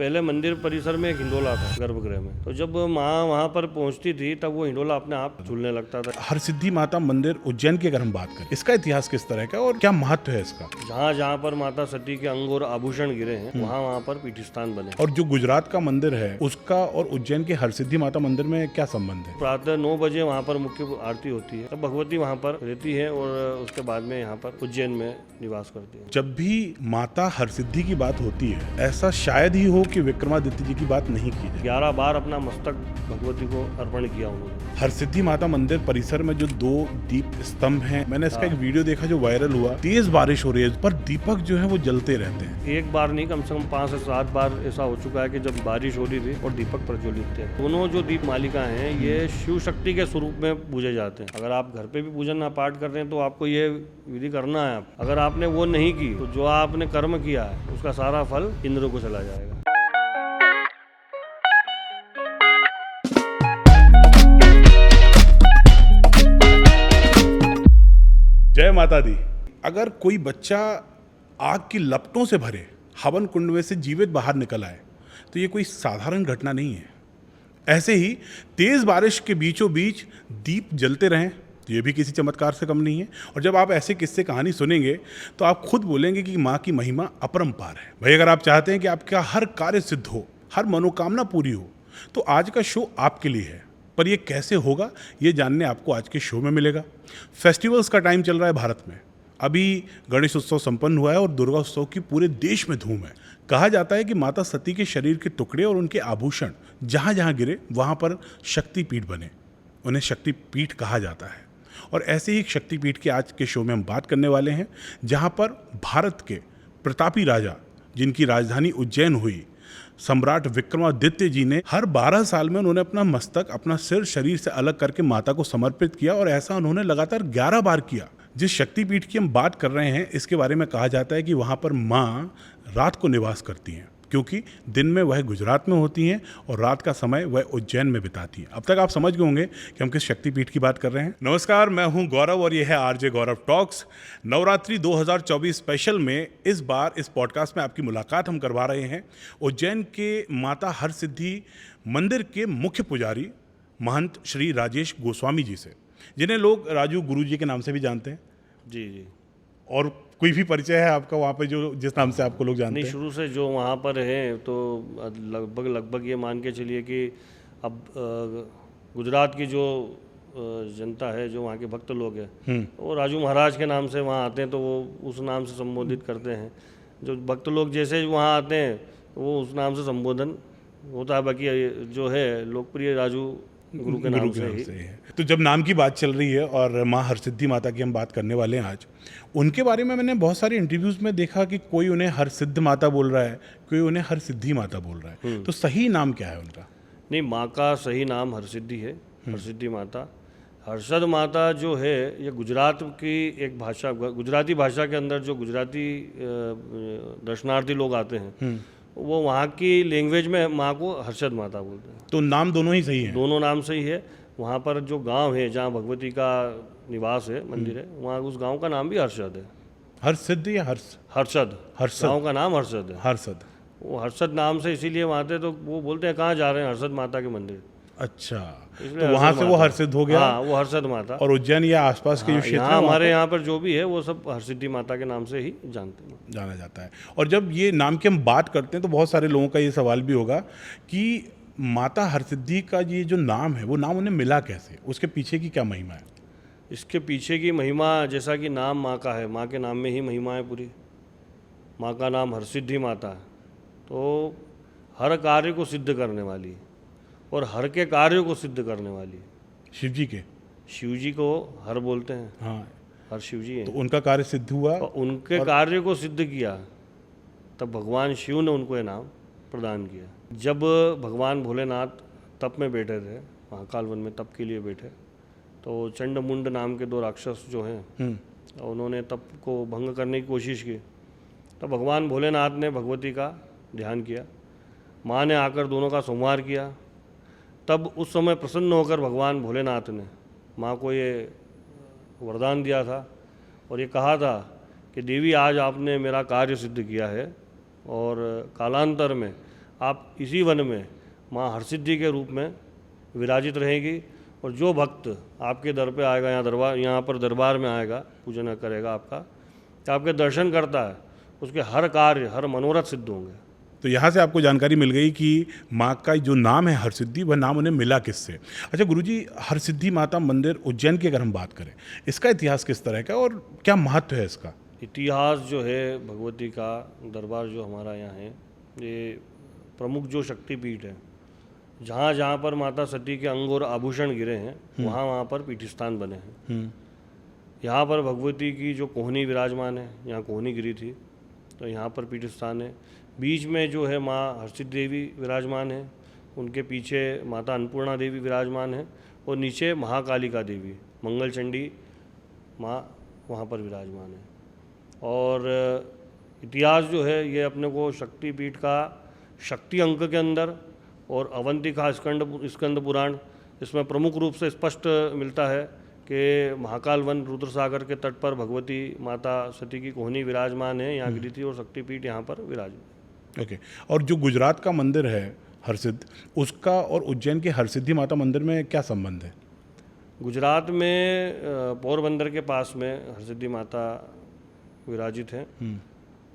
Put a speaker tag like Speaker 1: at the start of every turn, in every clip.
Speaker 1: पहले मंदिर परिसर में एक हिंडोला था गर्भगृह में, तो जब माँ वहाँ पर पहुँचती थी तब वो हिंडोला अपने आप झूलने लगता था।
Speaker 2: हरसिद्धि माता मंदिर उज्जैन की अगर हम बात करें, इसका इतिहास किस तरह का और क्या महत्व है इसका?
Speaker 1: जहाँ जहाँ पर माता सती के अंग और आभूषण गिरे हैं वहाँ वहाँ पर पीठस्थान बने।
Speaker 2: और जो गुजरात का मंदिर है उसका और उज्जैन के हरसिद्धि माता मंदिर में क्या संबंध है?
Speaker 1: प्रातः 9 बजे वहाँ पर मुख्य आरती होती है, तब भगवती वहाँ पर रहती है और उसके बाद में यहाँ पर उज्जैन में निवास करती है।
Speaker 2: जब भी माता हरसिद्धि की बात होती है, ऐसा शायद ही हो कि विक्रमादित्य जी की बात नहीं की जाए।
Speaker 1: 11 बार अपना मस्तक भगवती को अर्पण किया उन्होंने।
Speaker 2: हरसिद्धि माता मंदिर परिसर में जो 2 दीप स्तंभ हैं, मैंने इसका एक वीडियो देखा जो वायरल हुआ। तेज बारिश हो रही है पर दीपक जो है वो जलते रहते हैं।
Speaker 1: एक बार नहीं, कम से कम 5 से 7 बार ऐसा हो चुका है कि जब बारिश हो रही थी और दीपक प्रज्वलित थे। दोनों जो दीप मालिका हैं ये शिव शक्ति के स्वरूप में पूजे जाते हैं। अगर आप घर पे भी पूजन पाठ कर रहे हैं तो आपको ये विधि करना है। अगर आपने वो नहीं की तो जो आपने कर्म किया है उसका सारा फल इंद्र को चला जाएगा।
Speaker 2: जय माता दी। अगर कोई बच्चा आग की लपटों से भरे हवन कुंड में से जीवित बाहर निकल आए तो ये कोई साधारण घटना नहीं है। ऐसे ही तेज बारिश के बीचों बीच दीप जलते रहें तो ये भी किसी चमत्कार से कम नहीं है। और जब आप ऐसे किस्से कहानी सुनेंगे तो आप खुद बोलेंगे कि माँ की महिमा अपरंपार है। भाई, अगर आप चाहते हैं कि आपका हर कार्य सिद्ध हो, हर मनोकामना पूरी हो, तो आज का शो आपके लिए है। पर ये कैसे होगा ये जानने आपको आज के शो में मिलेगा। फेस्टिवल्स का टाइम चल रहा है भारत में। अभी गणेश उत्सव संपन्न हुआ है और दुर्गा उत्सव की पूरे देश में धूम है। कहा जाता है कि माता सती के शरीर के टुकड़े और उनके आभूषण जहाँ जहाँ गिरे वहाँ पर शक्तिपीठ बने। उन्हें शक्तिपीठ कहा जाता है। और ऐसे ही एक शक्तिपीठ के आज के शो में हम बात करने वाले हैं, जहाँ पर भारत के प्रतापी राजा, जिनकी राजधानी उज्जैन हुई, सम्राट विक्रमादित्य जी ने हर 12 साल में उन्होंने अपना मस्तक, अपना सिर शरीर से अलग करके माता को समर्पित किया और ऐसा उन्होंने लगातार 11 बार किया। जिस शक्तिपीठ की हम बात कर रहे हैं इसके बारे में कहा जाता है कि वहाँ पर माँ रात को निवास करती हैं, क्योंकि दिन में वह गुजरात में होती हैं और रात का समय वह उज्जैन में बिताती हैं। अब तक आप समझ गए होंगे कि हम किस शक्तिपीठ की बात कर रहे हैं। नमस्कार, मैं हूं गौरव और यह है आरजे गौरव टॉक्स। नवरात्रि 2024 स्पेशल में इस बार इस पॉडकास्ट में आपकी मुलाकात हम करवा रहे हैं उज्जैन के माता हरसिद्धि मंदिर के मुख्य पुजारी महंत श्री राजेश गोस्वामी जी से, जिन्हें लोग राजू गुरु जी के नाम से भी जानते हैं।
Speaker 1: जी जी।
Speaker 2: और कोई भी परिचय है आपका वहाँ पे जो जिस नाम से आपको लोग जानते
Speaker 1: नहीं,
Speaker 2: हैं?
Speaker 1: शुरू से जो वहाँ पर है तो लगभग ये मान के चलिए कि अब गुजरात की जो जनता है, जो वहाँ के भक्त लोग हैं, वो राजू महाराज के नाम से वहाँ आते हैं तो वो उस नाम से संबोधित करते हैं। जो भक्त लोग जैसे वहाँ आते हैं वो उस नाम से संबोधन होता है। बाकी जो है लोकप्रिय राजू गुरु के नाम से ही
Speaker 2: है। तो जब नाम की बात चल रही है और माँ हरसिद्धि माता की हम बात करने वाले हैं आज, उनके बारे में मैंने बहुत सारे इंटरव्यूज़ में देखा कि कोई उन्हें हरसिद्ध माता बोल रहा है, कोई उन्हें हरसिद्धि माता बोल रहा है। तो सही नाम क्या है उनका?
Speaker 1: नहीं, माँ का सही नाम हरसिद्धि है, हरसिद्धि माता। हर्षद माता जो है ये गुजरात की एक भाषा, गुजराती भाषा के अंदर जो गुजराती दर्शनार्थी लोग आते हैं वो वहाँ की लैंग्वेज में माँ को हर्षद माता बोलते हैं।
Speaker 2: तो नाम दोनों ही सही है?
Speaker 1: दोनों नाम सही है। वहाँ पर जो गांव है जहाँ भगवती का निवास है, मंदिर है, वहाँ उस गांव का नाम भी हर्षद है।
Speaker 2: हरसिद्ध या
Speaker 1: हर्षद गांव का नाम हर्षद है।
Speaker 2: हर्षद,
Speaker 1: वो हर्षद नाम से इसीलिए वहाँ थे तो वो बोलते हैं कहाँ जा रहे हैं, हर्षद माता के मंदिर।
Speaker 2: अच्छा, तो वहाँ से वो हरसिद्ध हो गया।
Speaker 1: हाँ, वो हर्षद माता।
Speaker 2: और उज्जैन या आसपास के जो क्षेत्र
Speaker 1: यहाँ हमारे यहाँ पर जो भी है वो सब हरसिद्धि माता के नाम से ही जाना
Speaker 2: जाता है। और जब ये नाम की हम बात करते हैं तो बहुत सारे लोगों का ये सवाल भी होगा कि माता हरसिद्धि का ये जो नाम है वो नाम उन्हें मिला कैसे, उसके पीछे की क्या महिमा है?
Speaker 1: इसके पीछे की महिमा, जैसा कि नाम माँ का है, माँ के नाम में ही महिमा है पूरी। माँ का नाम हरसिद्धि माता है तो हर कार्य को सिद्ध करने वाली और हर के कार्यों को सिद्ध करने वाली। शिव जी को हर बोलते हैं।
Speaker 2: हाँ,
Speaker 1: हर शिव जी है।
Speaker 2: तो उनका कार्य सिद्ध हुआ
Speaker 1: और उनके कार्य को सिद्ध किया तब भगवान शिव ने उनको ये नाम प्रदान किया। जब भगवान भोलेनाथ तप में बैठे थे, महाकाल वन में तप के लिए बैठे, तो चंड मुंड नाम के 2 राक्षस जो हैं उन्होंने तप को भंग करने की कोशिश की। तब भगवान भोलेनाथ ने भगवती का ध्यान किया, माँ ने आकर दोनों का संहार किया। तब उस समय प्रसन्न होकर भगवान भोलेनाथ ने माँ को ये वरदान दिया था और ये कहा था कि देवी आज आपने मेरा कार्य सिद्ध किया है और कालांतर में आप इसी वन में माँ हरसिद्धि के रूप में विराजित रहेगी। और जो भक्त आपके दर पे आएगा, यहाँ पर दरबार में आएगा, पूजन करेगा आपका, तो आपके दर्शन करता है, उसके हर कार्य, हर मनोरथ सिद्ध होंगे।
Speaker 2: तो यहाँ से आपको जानकारी मिल गई कि माँ का जो नाम है हरसिद्धि, वह नाम उन्हें मिला किससे। अच्छा गुरुजी, हरसिद्धि माता मंदिर उज्जैन की अगर हम बात करें, इसका इतिहास किस तरह का और क्या महत्व है इसका?
Speaker 1: इतिहास जो है भगवती का दरबार जो हमारा यहाँ है, ये प्रमुख जो शक्तिपीठ है, जहाँ जहाँ पर माता सती के अंग और आभूषण गिरे हैं, वहाँ वहाँ पर पीठस्थान बने हैं। यहाँ पर भगवती की जो कोहनी विराजमान है, यहाँ कोहनी गिरी थी, तो यहाँ पर पीठस्थान है। बीच में जो है माँ हरसिद्धि देवी विराजमान है, उनके पीछे माता अन्नपूर्णा देवी विराजमान है, और नीचे महाकालिका देवी मंगल चंडी माँ वहाँ पर विराजमान है। और इतिहास जो है ये अपने को शक्तिपीठ का शक्ति अंक के अंदर और अवंतिका स्कंद पुराण, इसमें प्रमुख रूप से स्पष्ट मिलता है कि महाकाल वन रुद्र सागर के तट पर भगवती माता सती की कोहनी विराजमान है, यहाँ गिरी थी, और शक्तिपीठ यहाँ पर विराजमान।
Speaker 2: ओके। और जो गुजरात का मंदिर है हरसिद्ध, उसका और उज्जैन के हरसिद्धि माता मंदिर में क्या संबंध है?
Speaker 1: गुजरात में पोरबंदर के पास में हरसिद्धि माता विराजित हैं,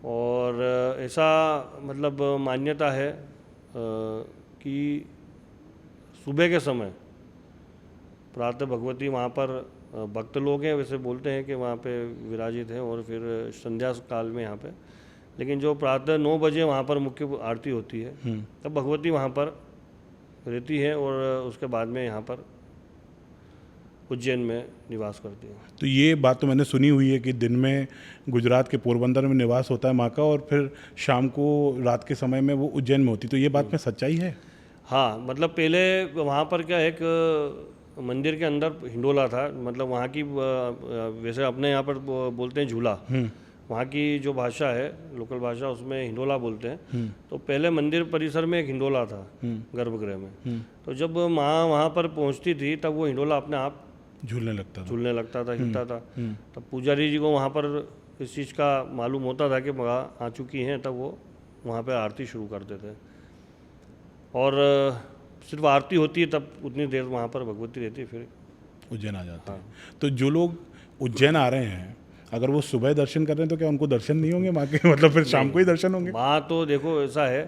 Speaker 1: और ऐसा मतलब मान्यता है कि सुबह के समय प्रातः भगवती वहाँ पर भक्त लोग हैं, वैसे बोलते हैं कि वहाँ पे विराजित हैं, और फिर संध्या काल में यहाँ पे, लेकिन जो प्रातः 9 बजे वहाँ पर मुख्य आरती होती है, तब भगवती वहाँ पर रहती है, और उसके बाद में यहाँ पर उज्जैन में निवास करती है।
Speaker 2: तो ये बात तो मैंने सुनी हुई है कि दिन में गुजरात के पोरबंदर में निवास होता है माँ का, और फिर शाम को रात के समय में वो उज्जैन में होती, तो ये बात में सच्चाई है?
Speaker 1: हाँ, मतलब पहले वहाँ पर क्या, एक मंदिर के अंदर हिंडोला था, मतलब वहाँ की वैसे अपने यहाँ पर बोलते हैं झूला, वहाँ की जो भाषा है लोकल भाषा, उसमें हिंडोला बोलते हैं। तो पहले मंदिर परिसर में एक हिंडोला था गर्भगृह में, तो जब माँ वहाँ पर पहुँचती थी तब वो हिंडोला अपने आप झूलने लगता था, हिलता था। तब पुजारी जी को वहाँ पर इस चीज़ का मालूम होता था कि माँ आ चुकी हैं, तब वो वहाँ पर आरती शुरू करते थे, और सिर्फ आरती होती है तब उतनी देर वहाँ पर भगवती रहती है, फिर
Speaker 2: उज्जैन आ जाते हैं। तो जो लोग उज्जैन आ रहे हैं, अगर वो सुबह दर्शन कर रहे हैं तो क्या उनको दर्शन नहीं होंगे माँ के? मतलब फिर शाम को ही दर्शन होंगे?
Speaker 1: माँ तो देखो ऐसा है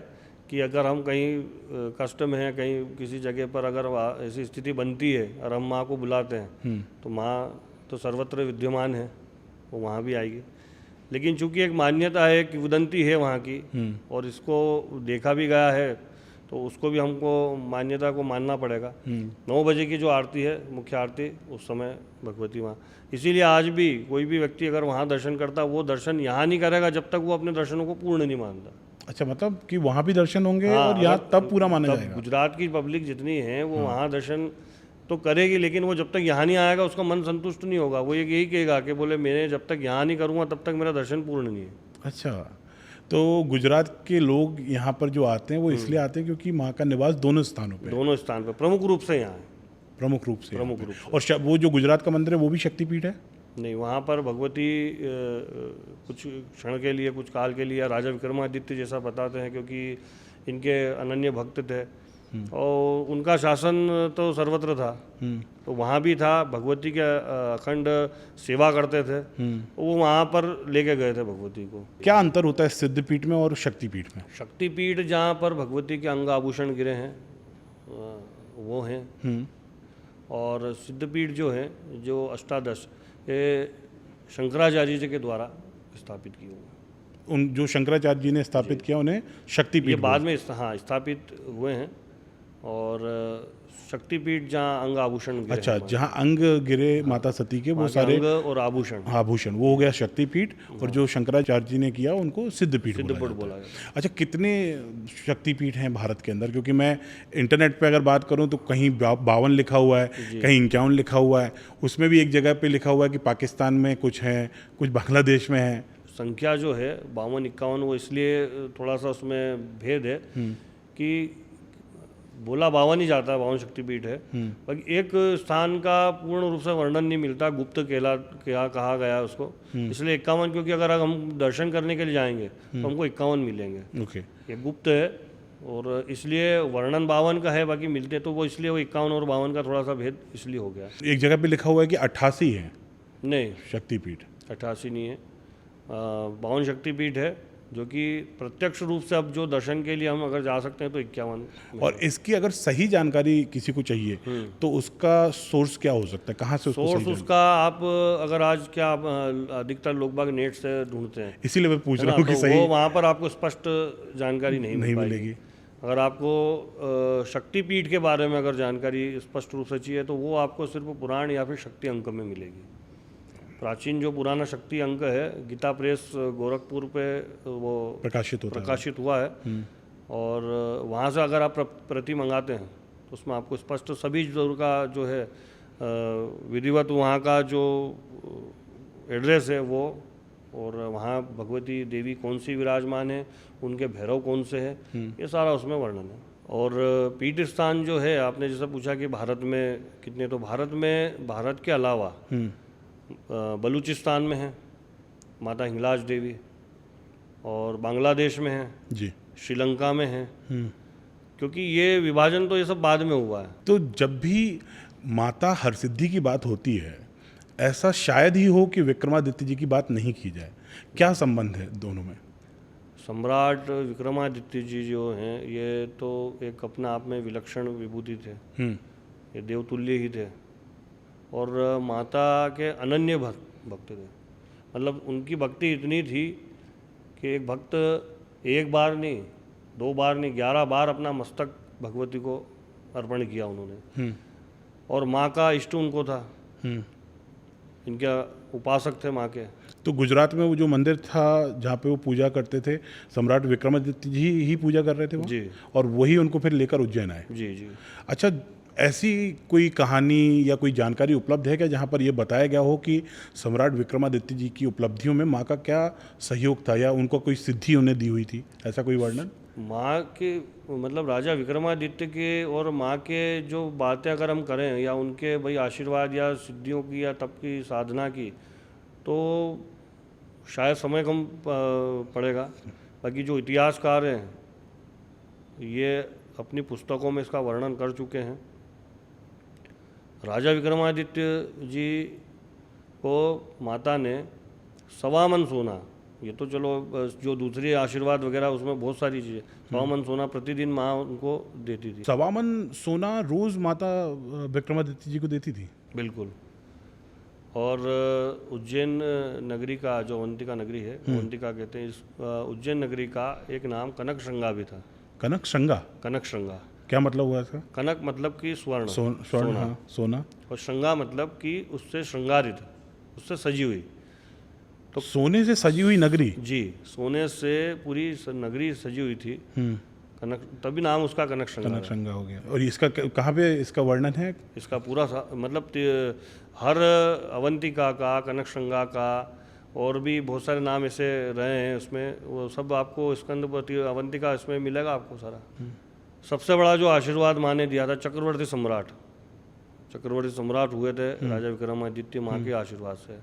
Speaker 1: कि अगर हम कहीं कष्ट में हैं, कहीं किसी जगह पर अगर ऐसी स्थिति बनती है और हम माँ को बुलाते हैं, तो माँ तो सर्वत्र विद्यमान है, वो वहाँ भी आएगी। लेकिन चूंकि एक मान्यता है, किंवदंती है वहाँ की, और इसको देखा भी गया है, तो उसको भी हमको मान्यता को मानना पड़ेगा। 9 बजे की जो आरती है, मुख्य आरती, उस समय भगवती वहाँ, इसीलिए आज भी कोई भी व्यक्ति अगर वहाँ दर्शन करता, वो दर्शन यहाँ नहीं करेगा जब तक वो अपने दर्शनों को पूर्ण नहीं मानता।
Speaker 2: अच्छा, मतलब कि वहाँ भी दर्शन होंगे?
Speaker 1: हाँ,
Speaker 2: और यहाँ तब पूरा माना जाएगा?
Speaker 1: गुजरात की पब्लिक जितनी है वो वहाँ दर्शन तो करेगी, लेकिन वो जब तक यहाँ नहीं आएगा उसका मन संतुष्ट नहीं होगा। वो यही कहेगा कि बोले मैंने जब तक यहाँ नहीं करूँगा तब तक मेरा दर्शन पूर्ण नहीं है।
Speaker 2: अच्छा, तो गुजरात के लोग यहाँ पर जो आते हैं वो इसलिए आते हैं क्योंकि माँ का निवास दोनों स्थानों पे,
Speaker 1: दोनों स्थान पर प्रमुख रूप से यहाँ है।
Speaker 2: प्रमुख रूप से। और वो जो गुजरात का मंदिर है वो भी शक्तिपीठ है?
Speaker 1: नहीं, वहाँ पर भगवती कुछ क्षण के लिए, कुछ काल के लिए राजा विक्रमादित्य जैसा बताते हैं, क्योंकि इनके अनन्य भक्त थे और उनका शासन तो सर्वत्र था, तो वहाँ भी था, भगवती के अखंड सेवा करते थे, तो वो वहाँ पर लेके गए थे भगवती को।
Speaker 2: क्या अंतर होता है सिद्धपीठ में और शक्तिपीठ में?
Speaker 1: शक्तिपीठ जहाँ पर भगवती के अंग आभूषण गिरे हैं वो हैं, और सिद्धपीठ जो है, जो अष्टादश, ये शंकराचार्य जी के द्वारा स्थापित किए हुए।
Speaker 2: उन जो शंकराचार्य जी ने स्थापित किया उन्हें शक्तिपीठ,
Speaker 1: ये बाद में स्थापित हुए हैं। और शक्तिपीठ जहाँ अंग आभूषण गिरे,
Speaker 2: अच्छा, जहाँ अंग गिरे माता सती के, वो सारे
Speaker 1: अंग और आभूषण,
Speaker 2: वो हो गया शक्तिपीठ। और जो शंकराचार्य जी ने किया उनको सिद्धपीठ बोला जाता है। अच्छा, कितने शक्तिपीठ हैं भारत के अंदर? क्योंकि मैं इंटरनेट पे अगर बात करूं तो कहीं 52 लिखा हुआ है, कहीं 51 लिखा हुआ है, उसमें भी एक जगह पे लिखा हुआ है कि पाकिस्तान में कुछ है, कुछ बांग्लादेश में है।
Speaker 1: संख्या जो है 52-51, वो इसलिए थोड़ा सा उसमें भेद है कि बोला 52 ही जाता है, 52 शक्तिपीठ है, पर एक स्थान का पूर्ण रूप से वर्णन नहीं मिलता, गुप्त क्या कहा गया उसको, इसलिए 51, क्योंकि अगर हम दर्शन करने के लिए जाएंगे तो हमको 51 मिलेंगे।
Speaker 2: ओके,
Speaker 1: ये गुप्त है, और इसलिए वर्णन 52 का है, बाकी मिलते तो वो इसलिए वो 51 और 52 का थोड़ा सा भेद इसलिए हो गया।
Speaker 2: एक जगह पे लिखा हुआ है कि 88 है
Speaker 1: नहीं,
Speaker 2: शक्तिपीठ।
Speaker 1: 88 नहीं है, 52 शक्तिपीठ है, जो कि प्रत्यक्ष रूप से अब जो दर्शन के लिए हम अगर जा सकते हैं तो 51।
Speaker 2: और इसकी अगर सही जानकारी किसी को चाहिए तो उसका सोर्स क्या हो सकता है, कहाँ से उसको
Speaker 1: सोर्स
Speaker 2: सही
Speaker 1: उसका आप अगर आज क्या आप, अधिकतर लोग बाग नेट से ढूंढते हैं,
Speaker 2: इसीलिए मैं पूछ
Speaker 1: है
Speaker 2: रहा
Speaker 1: ना,
Speaker 2: हूँ कि
Speaker 1: तो
Speaker 2: सही
Speaker 1: वो वहाँ पर आपको स्पष्ट जानकारी नहीं
Speaker 2: नहीं
Speaker 1: मिल पाएगी।
Speaker 2: मिलेगी।
Speaker 1: अगर आपको शक्तिपीठ के बारे में अगर जानकारी स्पष्ट रूप से चाहिए तो वो आपको सिर्फ पुराण या फिर शक्ति अंक में मिलेगी। प्राचीन जो पुराना शक्ति अंक है, गीता प्रेस गोरखपुर पे वो प्रकाशित हुआ है, और वहाँ से अगर आप प्रति मंगाते हैं तो उसमें आपको स्पष्ट सभी जरूर का जो है विधिवत वहाँ का जो एड्रेस है वो, और वहाँ भगवती देवी कौन सी विराजमान है, उनके भैरव कौन से है, ये सारा उसमें वर्णन है। और पीठ स्थान जो है, आपने जैसा पूछा कि भारत में कितने, तो भारत में, भारत के अलावा बलूचिस्तान में है माता हिंगलाज देवी, और बांग्लादेश में है
Speaker 2: जी,
Speaker 1: श्रीलंका में है, क्योंकि ये विभाजन तो ये सब बाद में हुआ है।
Speaker 2: तो जब भी माता हरसिद्धि की बात होती है, ऐसा शायद ही हो कि विक्रमादित्य जी की बात नहीं की जाए। क्या संबंध है दोनों में?
Speaker 1: सम्राट विक्रमादित्य जी जो हैं, ये तो एक अपने आप में विलक्षण विभूति थे, ये देवतुल्य ही थे, और माता के अनन्य भक्त थे। मतलब उनकी भक्ति इतनी थी कि एक भक्त एक बार नहीं, 2 बार नहीं, 11 बार अपना मस्तक भगवती को अर्पण किया उन्होंने। और माँ का इष्ट उनको था, इनके उपासक थे माँ के।
Speaker 2: तो गुजरात में वो जो मंदिर था जहाँ पे वो पूजा करते थे, सम्राट विक्रमादित्य जी ही पूजा कर रहे थे वहाँ?
Speaker 1: जी,
Speaker 2: और वही उनको फिर लेकर उज्जैन आए।
Speaker 1: जी जी।
Speaker 2: अच्छा, ऐसी कोई कहानी या कोई जानकारी उपलब्ध है क्या जहाँ पर ये बताया गया हो कि सम्राट विक्रमादित्य जी की उपलब्धियों में माँ का क्या सहयोग था, या उनको कोई सिद्धि उन्हें दी हुई थी, ऐसा कोई वर्णन?
Speaker 1: माँ के मतलब राजा विक्रमादित्य के और माँ के जो बातें अगर हम करें, या उनके भाई आशीर्वाद या सिद्धियों की या तप की साधना की, तो शायद समय कम पड़ेगा। बाकी जो इतिहासकार हैं ये अपनी पुस्तकों में इसका वर्णन कर चुके हैं। राजा विक्रमादित्य जी को माता ने 1.25 मन सोना, ये तो चलो जो दूसरी आशीर्वाद वगैरह उसमें बहुत सारी चीज़ें, 1.25 मन सोना प्रतिदिन माँ उनको देती थी।
Speaker 2: 1.25 मन सोना रोज माता विक्रमादित्य जी को देती थी?
Speaker 1: बिल्कुल। और उज्जैन नगरी का जो अवंतिका नगरी है, अवंतिका कहते हैं, इस उज्जैन नगरी का एक नाम कनक श्रृंगा भी था।
Speaker 2: कनक श्रृंगा?
Speaker 1: कनक श्रृंगा
Speaker 2: क्या मतलब हुआ इसका?
Speaker 1: कनक मतलब कि स्वर्ण,
Speaker 2: स्वर्ण, हाँ, सोना।
Speaker 1: और श्रृंगा मतलब कि उससे श्रृंगारित, उससे सजी हुई।
Speaker 2: तो सोने से सजी हुई नगरी?
Speaker 1: जी, सोने से पूरी नगरी सजी हुई थी। कनक, तभी नाम उसका कनक श्रृंगा।
Speaker 2: कनक श्रृंगा हो गया। और इसका कहाँ पे इसका वर्णन है?
Speaker 1: इसका पूरा मतलब हर अवंतिका का, कनक श्रृंगा का, और भी बहुत सारे नाम ऐसे रहे हैं उसमें, वो सब आपको स्कंदपति अवंतिका इसमें मिलेगा आपको सारा। सबसे बड़ा जो आशीर्वाद माँ ने दिया था, चक्रवर्ती सम्राट हुए थे राजा विक्रमादित्य माँ के आशीर्वाद से।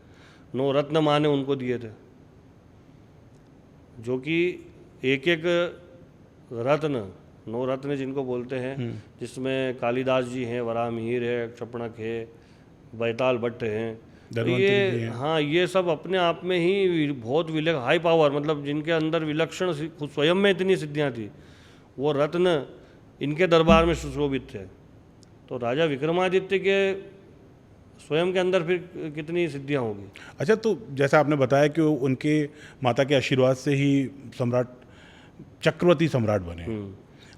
Speaker 1: 9 रत्न माँ ने उनको दिए थे, जो कि एक एक रत्न, 9 रत्न जिनको बोलते हैं, जिसमें कालिदास जी हैं, वराहमिहिर है, क्षपणक है, बैताल भट्ट हैं, तो ये, हाँ, ये सब अपने आप में ही बहुत हाई पावर, मतलब जिनके अंदर विलक्षण खुद स्वयं में इतनी सिद्धियाँ थी, वो रत्न इनके दरबार में सुशोभित थे। तो राजा विक्रमादित्य के स्वयं के अंदर फिर कितनी सिद्धियाँ होगी।
Speaker 2: अच्छा, तो जैसा आपने बताया कि उनके माता के आशीर्वाद से ही सम्राट, चक्रवर्ती सम्राट बने।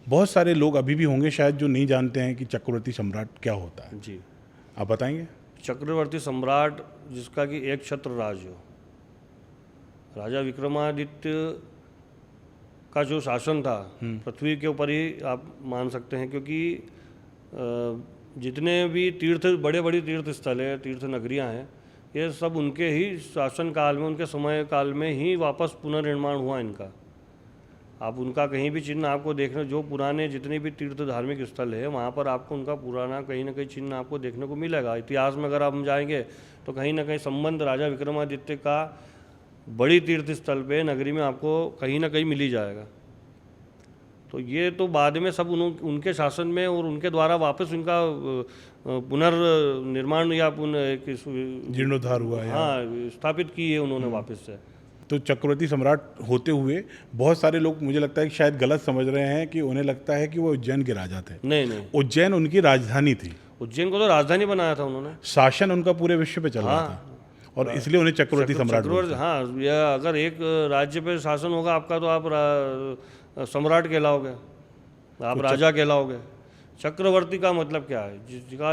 Speaker 2: बहुत सारे लोग अभी भी होंगे शायद जो नहीं जानते हैं कि चक्रवर्ती सम्राट क्या होता है।
Speaker 1: जी,
Speaker 2: आप बताएंगे?
Speaker 1: चक्रवर्ती सम्राट जिसका कि एक छत्र राज हो। राजा विक्रमादित्य का जो शासन था पृथ्वी के ऊपर ही आप मान सकते हैं, क्योंकि जितने भी बड़े बड़े तीर्थ स्थल है, तीर्थ नगरियाँ हैं, ये सब उनके ही शासन काल में, उनके समय काल में ही वापस पुनर्निर्माण हुआ इनका। आप उनका कहीं भी चिन्ह आपको देखने, जो पुराने जितने भी तीर्थ धार्मिक स्थल है वहाँ पर आपको उनका पुराना कहीं ना कहीं चिन्ह आपको देखने को मिलेगा। इतिहास में अगर आप जाएंगे तो कहीं ना कहीं संबंध राजा विक्रमादित्य का बड़ी तीर्थ स्थल पे नगरी में आपको कहीं ना कहीं मिल ही जाएगा। तो ये तो बाद में सब उनके शासन में और उनके द्वारा वापस उनका पुनर्निर्माण या
Speaker 2: जीर्णोद्धार हुआ है।
Speaker 1: हाँ, स्थापित की है उन्होंने वापस से।
Speaker 2: तो चक्रवर्ती सम्राट होते हुए बहुत सारे लोग, मुझे लगता है कि शायद गलत समझ रहे हैं कि उन्हें लगता है कि वो उज्जैन के राजा थे।
Speaker 1: नहीं,
Speaker 2: उज्जैन उनकी राजधानी थी।
Speaker 1: उज्जैन को तो राजधानी बनाया था उन्होंने।
Speaker 2: शासन उनका पूरे विश्व पे चल रहा था और इसलिए उन्हें चक्रवर्ती सम्राट बोलते हैं।
Speaker 1: हाँ, या अगर एक राज्य पे शासन होगा आपका तो आप सम्राट कहलाओगे, आप राजा कहलाओगे। चक्रवर्ती का मतलब क्या है? जिसका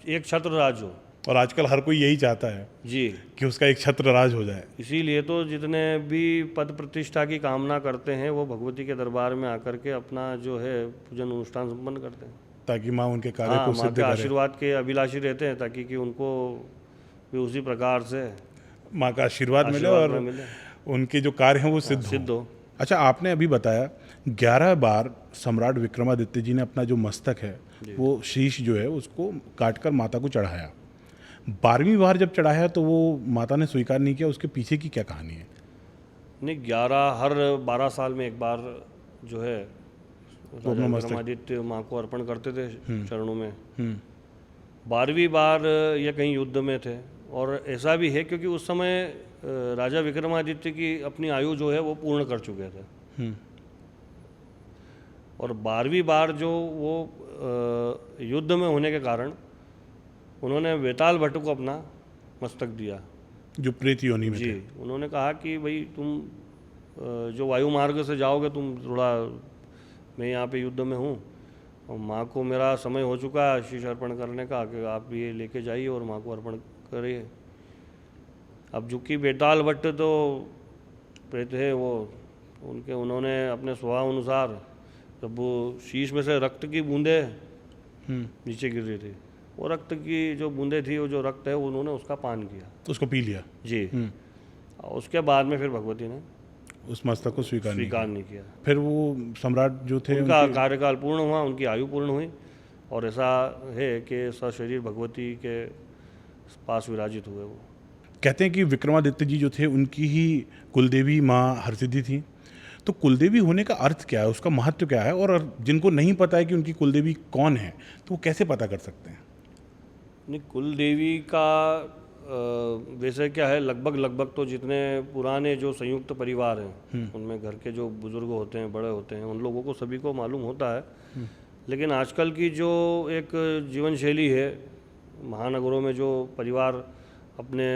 Speaker 1: एक छत्र राज हो।
Speaker 2: और आजकल हर कोई यही चाहता है
Speaker 1: जी,
Speaker 2: कि उसका एक छत्र राज हो जाए।
Speaker 1: इसीलिए तो जितने भी पद प्रतिष्ठा की कामना करते हैं वो भगवती के दरबार में आकर के अपना जो है पूजन अनुष्ठान संपन्न करते हैं,
Speaker 2: ताकि माँ उनके कार्य
Speaker 1: हाँ,
Speaker 2: को
Speaker 1: माँ
Speaker 2: सिद्ध
Speaker 1: के
Speaker 2: करे।
Speaker 1: आशीर्वाद के अभिलाषी रहते हैं, ताकि कि उनको भी उसी प्रकार से
Speaker 2: माँ का आशीर्वाद मिले
Speaker 1: आशीर्वाद
Speaker 2: और
Speaker 1: मिले,
Speaker 2: उनके जो कार्य हैं वो सिद्ध हो। अच्छा, आपने अभी बताया 11 बार सम्राट विक्रमादित्य जी ने अपना जो मस्तक है, वो शीश जो है उसको काटकर माता को चढ़ाया। 12वीं बार जब चढ़ाया तो वो माता ने स्वीकार नहीं किया। उसके पीछे की क्या कहानी है?
Speaker 1: नहीं, 11 हर 12 साल में एक बार जो है राजा विक्रमादित्य माँ को अर्पण करते थे चरणों में। 12वीं बार ये कहीं युद्ध में थे, और ऐसा भी है क्योंकि उस समय राजा विक्रमादित्य की अपनी आयु जो है वो पूर्ण कर चुके थे। और 12वीं बार जो वो युद्ध में होने के कारण उन्होंने वेताल भट्ट को अपना मस्तक दिया,
Speaker 2: जो प्रेत योनि में
Speaker 1: जी।
Speaker 2: थे।
Speaker 1: उन्होंने कहा कि भाई तुम जो वायु मार्ग से जाओगे, तुम थोड़ा, मैं यहाँ पे युद्ध में हूँ और माँ को मेरा समय हो चुका है शीश अर्पण करने का, कि आप ये लेके जाइए और माँ को अर्पण करिए। अब चूँकि बेताल भट्ट तो प्रेत है वो, उन्होंने अपने स्वभाव अनुसार जब वो शीश में से रक्त की बूंदें नीचे गिर रही थी, वो रक्त की जो बूंदें थी, वो जो रक्त है उन्होंने उसका पान किया,
Speaker 2: तो उसको पी लिया
Speaker 1: जी। और उसके बाद में फिर भगवती ने
Speaker 2: उस मस्तक को स्वीकार
Speaker 1: नहीं किया।
Speaker 2: फिर वो सम्राट जो थे
Speaker 1: उनका कार्यकाल पूर्ण हुआ, उनकी आयु पूर्ण हुई, और ऐसा है कि सशरीर भगवती के पास विराजित हुए वो।
Speaker 2: कहते हैं कि विक्रमादित्य जी जो थे उनकी ही कुलदेवी माँ हरसिद्धि थी। तो कुलदेवी होने का अर्थ क्या है, उसका महत्व क्या है? और जिनको नहीं पता है कि उनकी कुलदेवी कौन है, तो वो कैसे पता कर सकते हैं?
Speaker 1: नहीं, कुलदेवी का वैसे क्या है, लगभग तो जितने पुराने जो संयुक्त परिवार हैं उनमें घर के जो बुजुर्ग होते हैं, बड़े होते हैं, उन लोगों को सभी को मालूम होता है। लेकिन आजकल की जो एक जीवन शैली है, महानगरों में जो परिवार अपने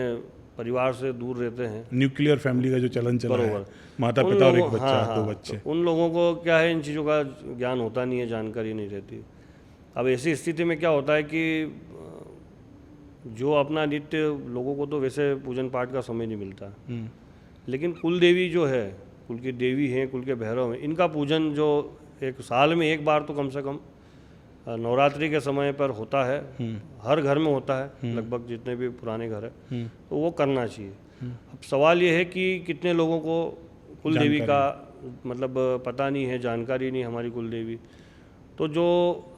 Speaker 1: परिवार से दूर रहते हैं,
Speaker 2: न्यूक्लियर फैमिली का जो चलन चला है, माता पिता और एक बच्चा, 2 बच्चे,
Speaker 1: तो उन लोगों को क्या है, इन चीज़ों का ज्ञान होता नहीं है, जानकारी नहीं रहती। अब ऐसी स्थिति में क्या होता है कि जो अपना नित्य, लोगों को तो वैसे पूजन पाठ का समय नहीं मिलता, लेकिन कुल देवी जो है, कुल की देवी हैं, कुल के भैरव हैं, इनका पूजन जो एक साल में एक बार तो कम से कम नवरात्रि के समय पर होता है, हर घर में होता है, लगभग जितने भी पुराने घर है, तो वो करना चाहिए। अब सवाल ये है कि कितने लोगों को कुल देवी का मतलब पता नहीं है, जानकारी नहीं हमारी कुल देवी। तो जो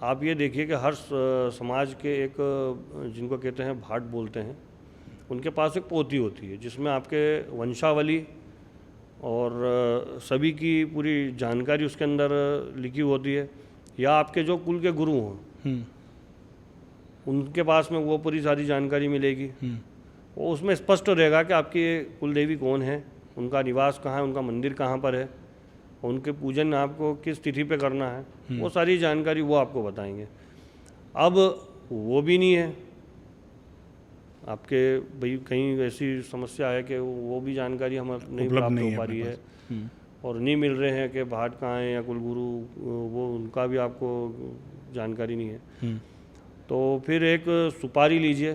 Speaker 1: आप ये देखिए कि हर समाज के एक, जिनको कहते हैं भाट बोलते हैं, उनके पास एक पोथी होती है जिसमें आपके वंशावली और सभी की पूरी जानकारी उसके अंदर लिखी होती है, या आपके जो कुल के गुरु हों उनके पास में वो पूरी सारी जानकारी मिलेगी। वो उसमें स्पष्ट रहेगा कि आपकी कुल देवी कौन है, उनका निवास कहाँ है, उनका मंदिर कहाँ पर है, उनके पूजन आपको किस तिथि पे करना है, वो सारी जानकारी वो आपको बताएंगे। अब वो भी नहीं है आपके, भाई कहीं ऐसी समस्या है कि वो भी जानकारी हमें नहीं प्राप्त हो पा रही है, और नहीं मिल रहे हैं कि भाट कहाँ है या कुलगुरु, वो उनका भी आपको जानकारी नहीं है। तो फिर एक सुपारी लीजिए,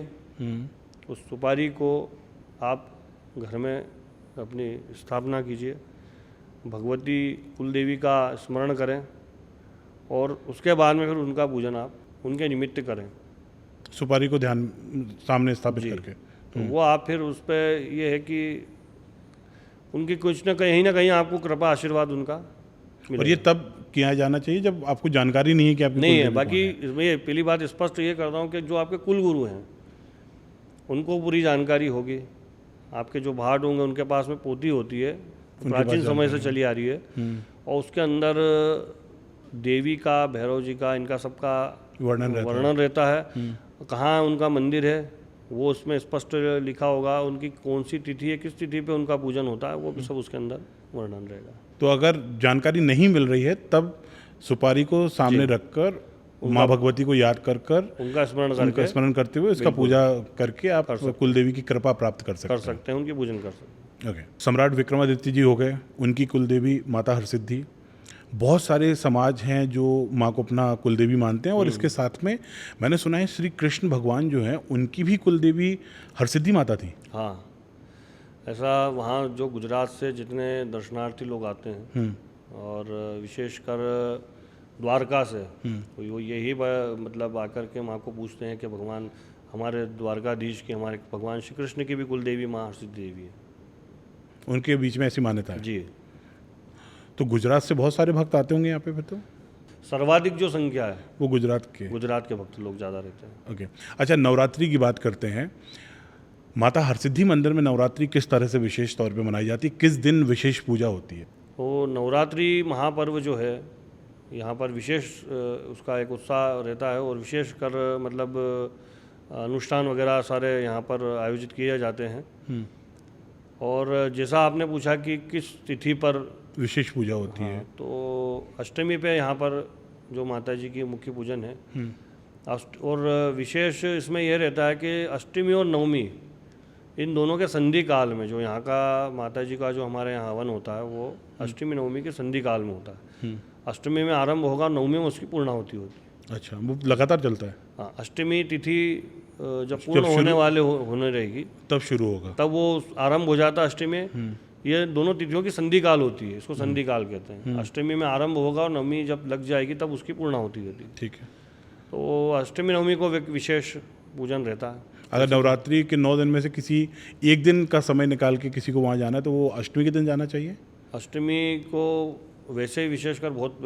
Speaker 1: उस सुपारी को आप घर में अपनी स्थापना कीजिए, भगवती कुलदेवी का स्मरण करें, और उसके बाद में फिर उनका पूजन आप उनके निमित्त करें,
Speaker 2: सुपारी को ध्यान सामने स्थापित करके।
Speaker 1: तो वो आप फिर उस पर ये है कि उनकी कुछ ना कहीं आपको कृपा आशीर्वाद उनका मिलेगा।
Speaker 2: और ये तब किया जाना चाहिए जब आपको जानकारी नहीं है कि आपकी
Speaker 1: नहीं है। बाकी इसमें ये पहली बात स्पष्ट ये करता हूँ कि जो आपके कुल गुरु हैं उनको पूरी जानकारी होगी। आपके जो भाट होंगे उनके पास में पोथी होती है, प्राचीन समय से चली आ रही है, और उसके अंदर देवी का, भैरव जी का, इनका सबका
Speaker 2: वर्णन
Speaker 1: रहता है। कहाँ उनका मंदिर है वो उसमें स्पष्ट लिखा होगा, उनकी कौन सी तिथि है, किस तिथि पे उनका पूजन होता है, वो भी सब उसके अंदर वर्णन रहेगा।
Speaker 2: तो अगर जानकारी नहीं मिल रही है तब सुपारी को सामने रखकर माँ भगवती को याद कर कर
Speaker 1: उनका
Speaker 2: उनका स्मरण करते हुए उसका पूजा करके आप कुलदेवी की कृपा प्राप्त कर सकते
Speaker 1: हैं, उनकी पूजन कर सकते हैं।
Speaker 2: ओके। सम्राट विक्रमादित्य जी हो गए, उनकी कुलदेवी माता हरसिद्धि। बहुत सारे समाज हैं जो माँ को अपना कुलदेवी मानते हैं और इसके साथ में मैंने सुना है श्री कृष्ण भगवान जो हैं उनकी भी कुलदेवी हरसिद्धि माता थी।
Speaker 1: हाँ, ऐसा वहाँ जो गुजरात से जितने दर्शनार्थी लोग आते हैं और विशेषकर द्वारका से, वो यही मतलब आकर के माँ को पूछते हैं कि भगवान हमारे द्वारकाधीश की, हमारे भगवान श्री कृष्ण की भी कुलदेवी माँ हरसिद्धि देवी है।
Speaker 2: उनके बीच में ऐसी मान्यता है
Speaker 1: जी।
Speaker 2: तो गुजरात से बहुत सारे भक्त आते होंगे यहाँ पे फिर तो?
Speaker 1: सर्वाधिक जो संख्या है
Speaker 2: वो गुजरात के
Speaker 1: भक्त लोग ज़्यादा रहते हैं।
Speaker 2: ओके। अच्छा, नवरात्रि की बात करते हैं। माता हरसिद्धि मंदिर में नवरात्रि किस तरह से विशेष तौर पे मनाई जाती है, किस दिन विशेष पूजा होती है?
Speaker 1: तो नवरात्रि महापर्व जो है यहाँ पर विशेष उसका एक उत्साह रहता है और विशेष कर मतलब अनुष्ठान वगैरह सारे यहाँ पर आयोजित किए जाते हैं। और जैसा आपने पूछा कि किस तिथि पर
Speaker 2: विशेष पूजा होती है,
Speaker 1: तो अष्टमी पे यहाँ पर जो माता जी की मुख्य पूजन है। और विशेष इसमें यह रहता है कि अष्टमी और नवमी इन दोनों के संधि काल में जो यहाँ का माता जी का जो हमारे यहाँ हवन होता है वो अष्टमी नवमी के संधि काल में होता है। अष्टमी में आरंभ होगा, नवमी में उसकी पूर्णाहुति होती है।
Speaker 2: अच्छा, वो लगातार चलता है?
Speaker 1: हाँ, अष्टमी तिथि जब पूर्ण होने वाले होने रहेगी
Speaker 2: तब शुरू होगा,
Speaker 1: तब वो आरंभ हो जाता है अष्टमी में। ये दोनों तिथियों की संधि काल होती है, इसको संधि काल कहते हैं। अष्टमी में आरंभ होगा और नवमी जब लग जाएगी तब उसकी पूर्णाहुति होती है।
Speaker 2: ठीक है।
Speaker 1: तो अष्टमी नवमी को विशेष पूजन रहता है।
Speaker 2: अगर नवरात्रि के 9 दिन में से किसी एक दिन का समय निकाल के किसी को वहाँ जाना है तो वो अष्टमी के दिन जाना चाहिए?
Speaker 1: अष्टमी को वैसे ही विशेषकर बहुत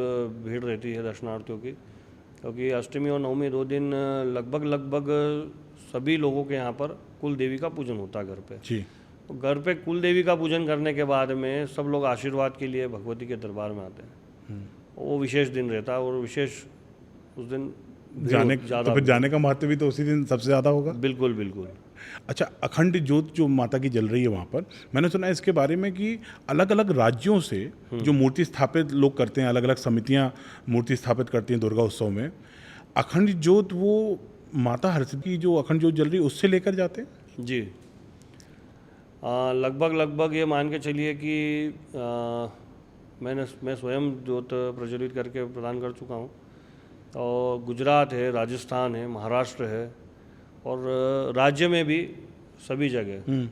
Speaker 1: भीड़ रहती है दर्शनार्थियों की, क्योंकि अष्टमी और नवमी 2 दिन लगभग सभी लोगों के यहाँ पर कुल देवी का पूजन होता है घर पे।
Speaker 2: जी।
Speaker 1: तो घर पे कुल देवी का पूजन करने के बाद में सब लोग आशीर्वाद के लिए भगवती के दरबार में आते हैं। वो विशेष दिन रहता है और विशेष उस दिन
Speaker 2: तो फिर जाने का महत्व भी तो उसी दिन सबसे ज़्यादा होगा?
Speaker 1: बिल्कुल बिल्कुल।
Speaker 2: अच्छा, अखंड ज्योत जो माता की जल रही है वहाँ पर, मैंने सुना है इसके बारे में कि अलग अलग राज्यों से जो मूर्ति स्थापित लोग करते हैं, अलग अलग समितियाँ मूर्ति स्थापित करती हैं दुर्गा उत्सव में, अखंड ज्योत वो माता हरसिद्धि की जो अखंड ज्योत जल रही है उससे लेकर जाते हैं?
Speaker 1: जी। लगभग ये मान के चलिए कि मैं स्वयं ज्योत प्रज्वलित करके प्रदान कर चुका हूँ। और गुजरात है, राजस्थान है, महाराष्ट्र है और राज्य में भी सभी जगह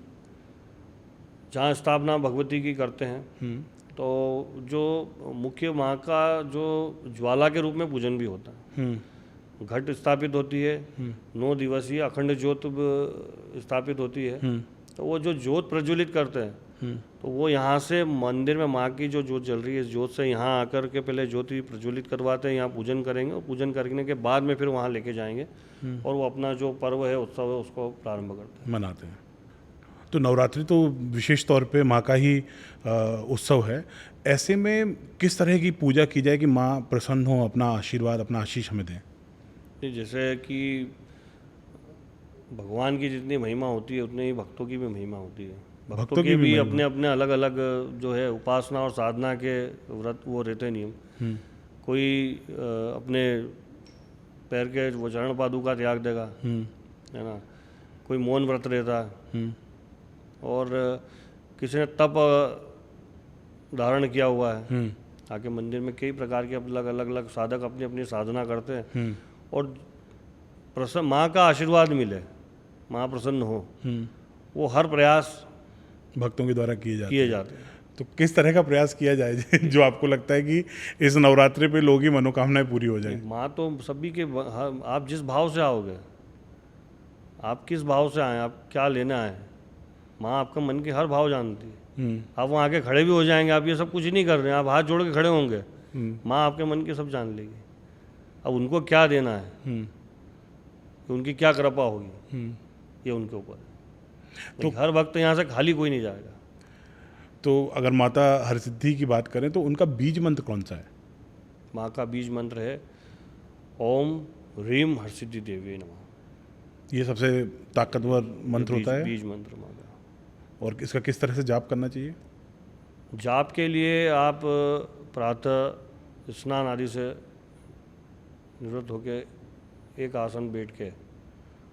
Speaker 1: जहाँ स्थापना भगवती की करते हैं तो जो मुख्य माँ का जो ज्वाला के रूप में पूजन भी होता है। घट स्थापित होती है, 9 दिवसीय अखंड ज्योत स्थापित होती है। तो वो जो ज्योत प्रज्वलित करते हैं तो वो यहाँ से मंदिर में माँ की जो ज्योत जल रही है, इस ज्योत से यहाँ आकर के पहले ज्योति प्रज्वलित करवाते हैं, यहाँ पूजन करेंगे और पूजन करने के बाद में फिर वहाँ लेके जाएंगे और वो अपना जो पर्व है, उत्सव है, उसको प्रारंभ करते हैं,
Speaker 2: मनाते हैं। तो नवरात्रि तो विशेष तौर पे माँ का ही उत्सव है। ऐसे में किस तरह की पूजा की जाए कि माँ प्रसन्न हो, अपना आशीर्वाद, अपना आशीष हमें दें?
Speaker 1: जैसे कि भगवान की जितनी महिमा होती है उतनी ही भक्तों की भी महिमा होती है। भक्तों के भी अपने अपने अलग अलग जो है उपासना और साधना के व्रत वो रहते नियम। कोई अपने पैर के वो चरण पादुका त्याग देगा, है ना, कोई मौन व्रत रहता है और किसी ने तप धारण किया हुआ है। आके मंदिर में कई प्रकार के अलग अलग साधक अपनी अपनी साधना करते हैं और प्रसन्न माँ का आशीर्वाद मिले, माँ प्रसन्न हो, वो हर प्रयास
Speaker 2: भक्तों के द्वारा किए जाते हैं। तो किस तरह का प्रयास किया जाए जो आपको लगता है कि इस नवरात्रि पे लोगों की मनोकामनाएं पूरी हो जाए?
Speaker 1: माँ तो सभी के, आप जिस भाव से आओगे, आप किस भाव से आए, आप क्या लेना है, माँ आपका मन के हर भाव जानती है। आप वहाँ आके खड़े भी हो जाएंगे, आप ये सब कुछ नहीं कर रहे हैं, आप हाथ जोड़ के खड़े होंगे, माँ आपके मन के सब जान लेगी। अब उनको क्या देना है, उनकी क्या कृपा होगी, ये उनके ऊपर है। तो हर वक्त यहाँ से खाली कोई नहीं जाएगा।
Speaker 2: तो अगर माता हरसिद्धि की बात करें तो उनका बीज मंत्र कौन सा है?
Speaker 1: माँ का बीज मंत्र है ओम ह्रीम हरसिद्धि देवी नमः।
Speaker 2: ये सबसे ताकतवर मंत्र होता है।
Speaker 1: बीज मंत्र माँ का।
Speaker 2: और इसका किस तरह से जाप करना चाहिए?
Speaker 1: जाप के लिए आप प्रातः स्नान आदि से निवृत्त होकर एक आसन बैठ के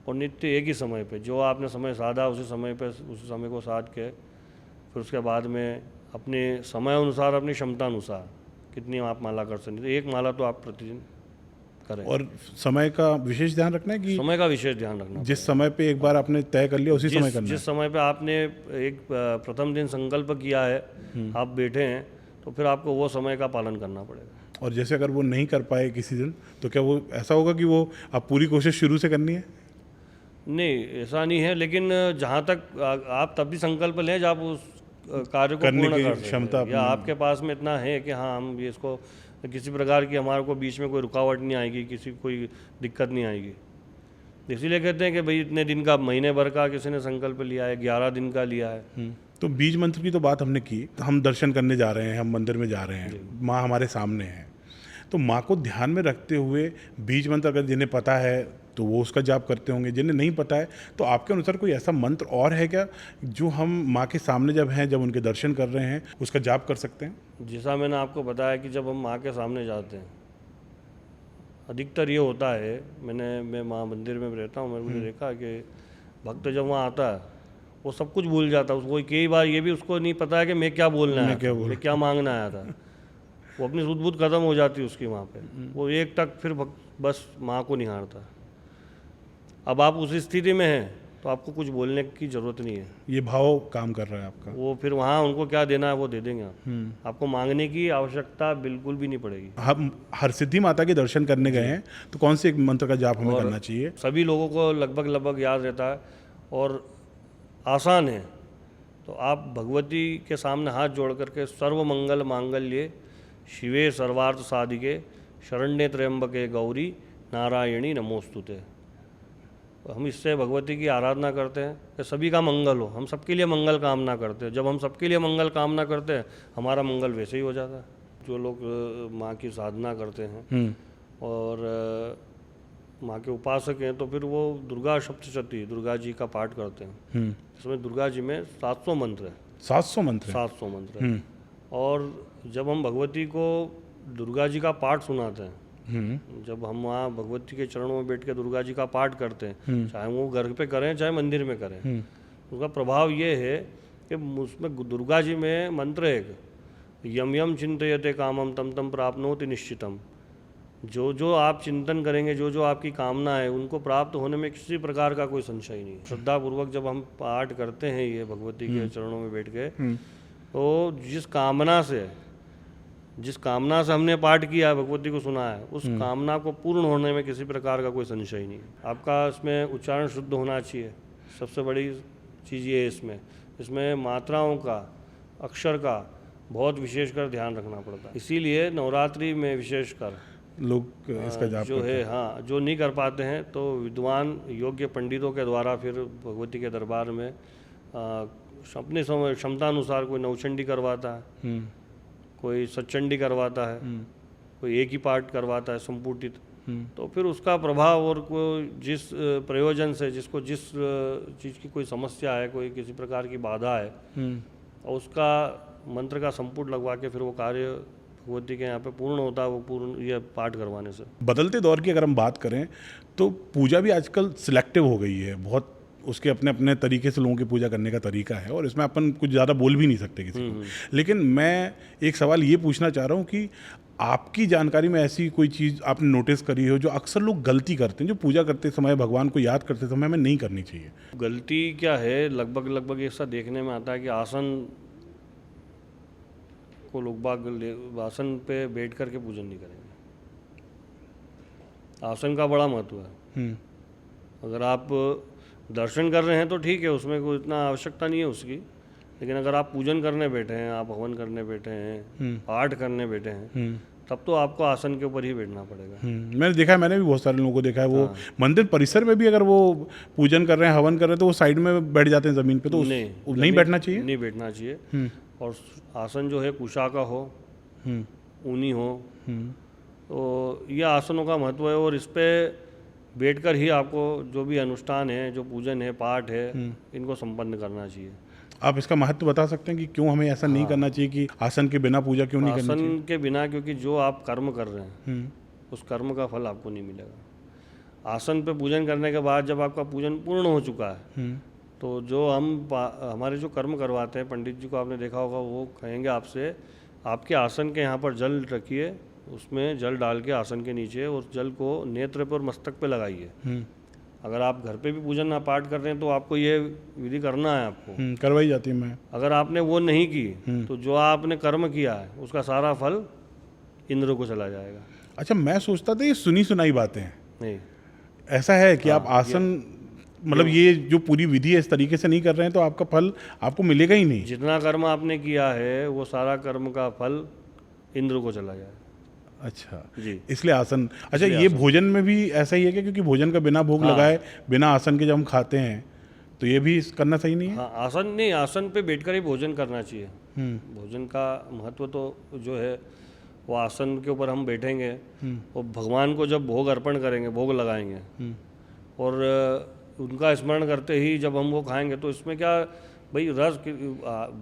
Speaker 1: और नित्य एक ही समय पे जो आपने समय साधा उसी समय पे उसी समय को साध के फिर उसके बाद में अपने समय अनुसार अपनी क्षमता अनुसार कितनी आप माला कर सकते हैं, एक माला तो आप प्रतिदिन करें।
Speaker 2: और समय का विशेष ध्यान रखना है कि
Speaker 1: समय का विशेष ध्यान रखना।
Speaker 2: जिस समय पे एक बार आपने तय कर लिया उसी समय करना
Speaker 1: जिस समय पे आपने एक प्रथम दिन संकल्प किया है, आप बैठे हैं, तो फिर आपको वो समय का पालन करना पड़ेगा।
Speaker 2: और जैसे अगर वो नहीं कर पाए किसी दिन, तो क्या वो ऐसा होगा कि वो आप पूरी कोशिश शुरू से करनी है?
Speaker 1: नहीं, ऐसा नहीं है, लेकिन जहाँ तक आप तब भी संकल्प लें जब आप उस कार्य को
Speaker 2: करने
Speaker 1: पूर्ण
Speaker 2: की
Speaker 1: कर सकें,
Speaker 2: क्षमता
Speaker 1: या आपके पास में इतना है कि हाँ हम ये इसको किसी प्रकार की हमारे को बीच में कोई रुकावट नहीं आएगी, किसी कोई दिक्कत नहीं आएगी। इसीलिए कहते हैं कि भाई इतने दिन का, महीने भर का किसी ने संकल्प लिया है, 11 दिन का लिया है।
Speaker 2: तो बीज मंत्र की तो बात हमने की, हम दर्शन करने जा रहे हैं, हम मंदिर में जा रहे हैं, माँ हमारे सामने है, तो माँ को ध्यान में रखते हुए बीज मंत्र अगर जिन्हें पता है तो वो उसका जाप करते होंगे, जिन्हें नहीं पता है तो आपके अनुसार कोई ऐसा मंत्र और है क्या जो हम माँ के सामने जब हैं, जब उनके दर्शन कर रहे हैं, उसका जाप कर सकते हैं?
Speaker 1: जैसा मैंने आपको बताया कि जब हम माँ के सामने जाते हैं, अधिकतर ये होता है, मैं माँ मंदिर में रहता हूँ, मैंने देखा कि भक्त जब वहाँ आता है वो सब कुछ भूल जाता है। उसको कई बार ये भी उसको नहीं पता है कि मैं क्या बोलना आया था, मैं क्या मांगना आया था। वो अपनी सुध-बुध खत्म हो जाती है उसकी वहाँ पे, वो एक टक फिर बस माँ को निहारता। अब आप उस स्थिति में हैं तो आपको कुछ बोलने की ज़रूरत नहीं है,
Speaker 2: ये भाव काम कर रहा है आपका।
Speaker 1: वो फिर वहाँ उनको क्या देना है वो दे देंगे आप। आपको मांगने की आवश्यकता बिल्कुल भी नहीं पड़ेगी।
Speaker 2: हम हरसिद्धि माता के दर्शन करने गए हैं, तो कौन से एक मंत्र का जाप हमें करना चाहिए?
Speaker 1: सभी लोगों को लगभग याद रहता है और आसान है। तो आप भगवती के सामने हाथ जोड़ करके सर्व मंगल मांगल्ये शिवे सर्वार्थ साधिके शरण्ये त्र्यंबके गौरी नारायणी नमोस्तुते। तो हम इससे भगवती की आराधना करते हैं कि सभी का मंगल हो, हम सबके लिए मंगल कामना करते हैं। जब हम सबके लिए मंगल कामना करते हैं, हमारा मंगल वैसे ही हो जाता है। जो लोग माँ की साधना करते हैं और माँ के उपासक हैं, तो फिर वो दुर्गा सप्तशती, दुर्गा जी का पाठ करते हैं। इसमें दुर्गा जी में 700 मंत्र है।
Speaker 2: 700 मंत्र?
Speaker 1: 700 मंत्र है। और जब हम भगवती को दुर्गा जी का पाठ सुनाते हैं, जब हम वहाँ भगवती के चरणों में बैठ के दुर्गा जी का पाठ करते हैं, चाहे वो घर पे करें चाहे मंदिर में करें, उसका प्रभाव ये है कि उसमें दुर्गा जी में मंत्र है यम यम चिंतयते कामम तम तम प्राप्नोति निश्चितम। जो आप चिंतन करेंगे, जो आपकी कामना है, उनको प्राप्त होने में किसी प्रकार का कोई संशय नहीं है। श्रद्धापूर्वक जब हम पाठ करते हैं ये भगवती के चरणों में बैठ के, तो जिस कामना से हमने पाठ किया है, भगवती को सुना है, उस कामना को पूर्ण होने में किसी प्रकार का कोई संशय नहीं है। आपका इसमें उच्चारण शुद्ध होना चाहिए, सबसे बड़ी चीज़ ये है। इसमें मात्राओं का, अक्षर का बहुत विशेषकर ध्यान रखना पड़ता है। इसीलिए नवरात्रि में विशेषकर
Speaker 2: लोग इसका जाप
Speaker 1: जो है, हाँ, जो नहीं कर पाते हैं तो विद्वान योग्य पंडितों के द्वारा फिर भगवती के दरबार में अपने समय क्षमता अनुसार कोई नवचंडी करवाता है, कोई सच्चंडी करवाता है, कोई एक ही पाठ करवाता है संपुटित। तो फिर उसका प्रभाव और कोई जिस प्रयोजन से, जिसको जिस चीज़ की कोई समस्या है, कोई किसी प्रकार की बाधा है, और उसका मंत्र का संपुट लगवा के फिर वो कार्य भगवती के यहाँ पे पूर्ण होता है, वो पूर्ण ये पाठ करवाने से।
Speaker 2: बदलते दौर की अगर हम बात करें तो पूजा भी आजकल सिलेक्टिव हो गई है बहुत, उसके अपने अपने तरीके से लोगों की पूजा करने का तरीका है, और इसमें अपन कुछ ज़्यादा बोल भी नहीं सकते किसी को। लेकिन मैं एक सवाल ये पूछना चाह रहा हूँ कि आपकी जानकारी में ऐसी कोई चीज़ आपने नोटिस करी हो जो अक्सर लोग गलती करते हैं, जो पूजा करते समय, भगवान को याद करते समय हमें नहीं करनी चाहिए?
Speaker 1: गलती क्या है, लगभग ऐसा देखने में आता है कि आसन को लोग बाग आसन पे बैठ करके पूजन नहीं करेंगे। आसन का बड़ा महत्व है। अगर आप दर्शन कर रहे हैं तो ठीक है, उसमें कोई इतना आवश्यकता नहीं है उसकी। लेकिन अगर आप पूजन करने बैठे हैं, आप हवन करने बैठे हैं, पाठ करने बैठे हैं, तब तो आपको आसन के ऊपर ही बैठना पड़ेगा।
Speaker 2: मैंने देखा है, मैंने भी बहुत सारे लोगों को देखा है, वो मंदिर परिसर में भी अगर वो पूजन कर रहे हैं, हवन कर रहे हैं, तो वो साइड में बैठ जाते हैं ज़मीन पे। तो नहीं बैठना चाहिए,
Speaker 1: नहीं बैठना चाहिए। और आसन जो है कुशा का हो, ऊनी हो, तो ये आसनों का महत्व है, और इस पे बैठकर ही आपको जो भी अनुष्ठान है, जो पूजन है, पाठ है, इनको संपन्न करना चाहिए।
Speaker 2: आप इसका महत्व बता सकते हैं कि क्यों हमें ऐसा नहीं करना चाहिए, कि आसन के बिना पूजा क्यों नहीं करनी चाहिए?
Speaker 1: आसन के बिना, क्योंकि जो आप कर्म कर रहे हैं उस कर्म का फल आपको नहीं मिलेगा। आसन पे पूजन करने के बाद जब आपका पूजन पूर्ण हो चुका है, तो जो हमारे जो कर्म करवाते हैं, पंडित जी को आपने देखा होगा, वो कहेंगे आपसे, आपके आसन के यहाँ पर जल रखिए, उसमें जल डाल के आसन के नीचे उस जल को नेत्र पर, मस्तक पे लगाइए। अगर आप घर पे भी पूजन पाठ कर रहे हैं तो आपको ये विधि करना है, आपको
Speaker 2: करवाई जाती है। मैं
Speaker 1: अगर आपने वो नहीं की तो जो आपने कर्म किया है उसका सारा फल इंद्र को चला जाएगा।
Speaker 2: अच्छा, मैं सोचता था ये सुनी सुनाई बातें हैं,
Speaker 1: नहीं,
Speaker 2: ऐसा है कि आप आसन मतलब ये जो पूरी विधि है इस तरीके से नहीं कर रहे हैं तो आपका फल आपको मिलेगा ही नहीं।
Speaker 1: जितना कर्म आपने किया है वो सारा कर्म का फल इंद्र को चला जाएगा।
Speaker 2: अच्छा
Speaker 1: जी,
Speaker 2: इसलिए आसन। अच्छा, ये भोजन में भी ऐसा ही है क्या? क्योंकि भोजन का बिना भोग लगाए, बिना आसन के जब हम खाते हैं तो ये भी करना सही नहीं है?
Speaker 1: हाँ, आसन नहीं, आसन पे बैठकर ही भोजन करना चाहिए। भोजन का महत्व तो जो है वो आसन के ऊपर हम बैठेंगे और भगवान को जब भोग अर्पण करेंगे, भोग लगाएंगे, और उनका स्मरण करते ही जब हम वो खाएंगे, तो इसमें क्या भाई,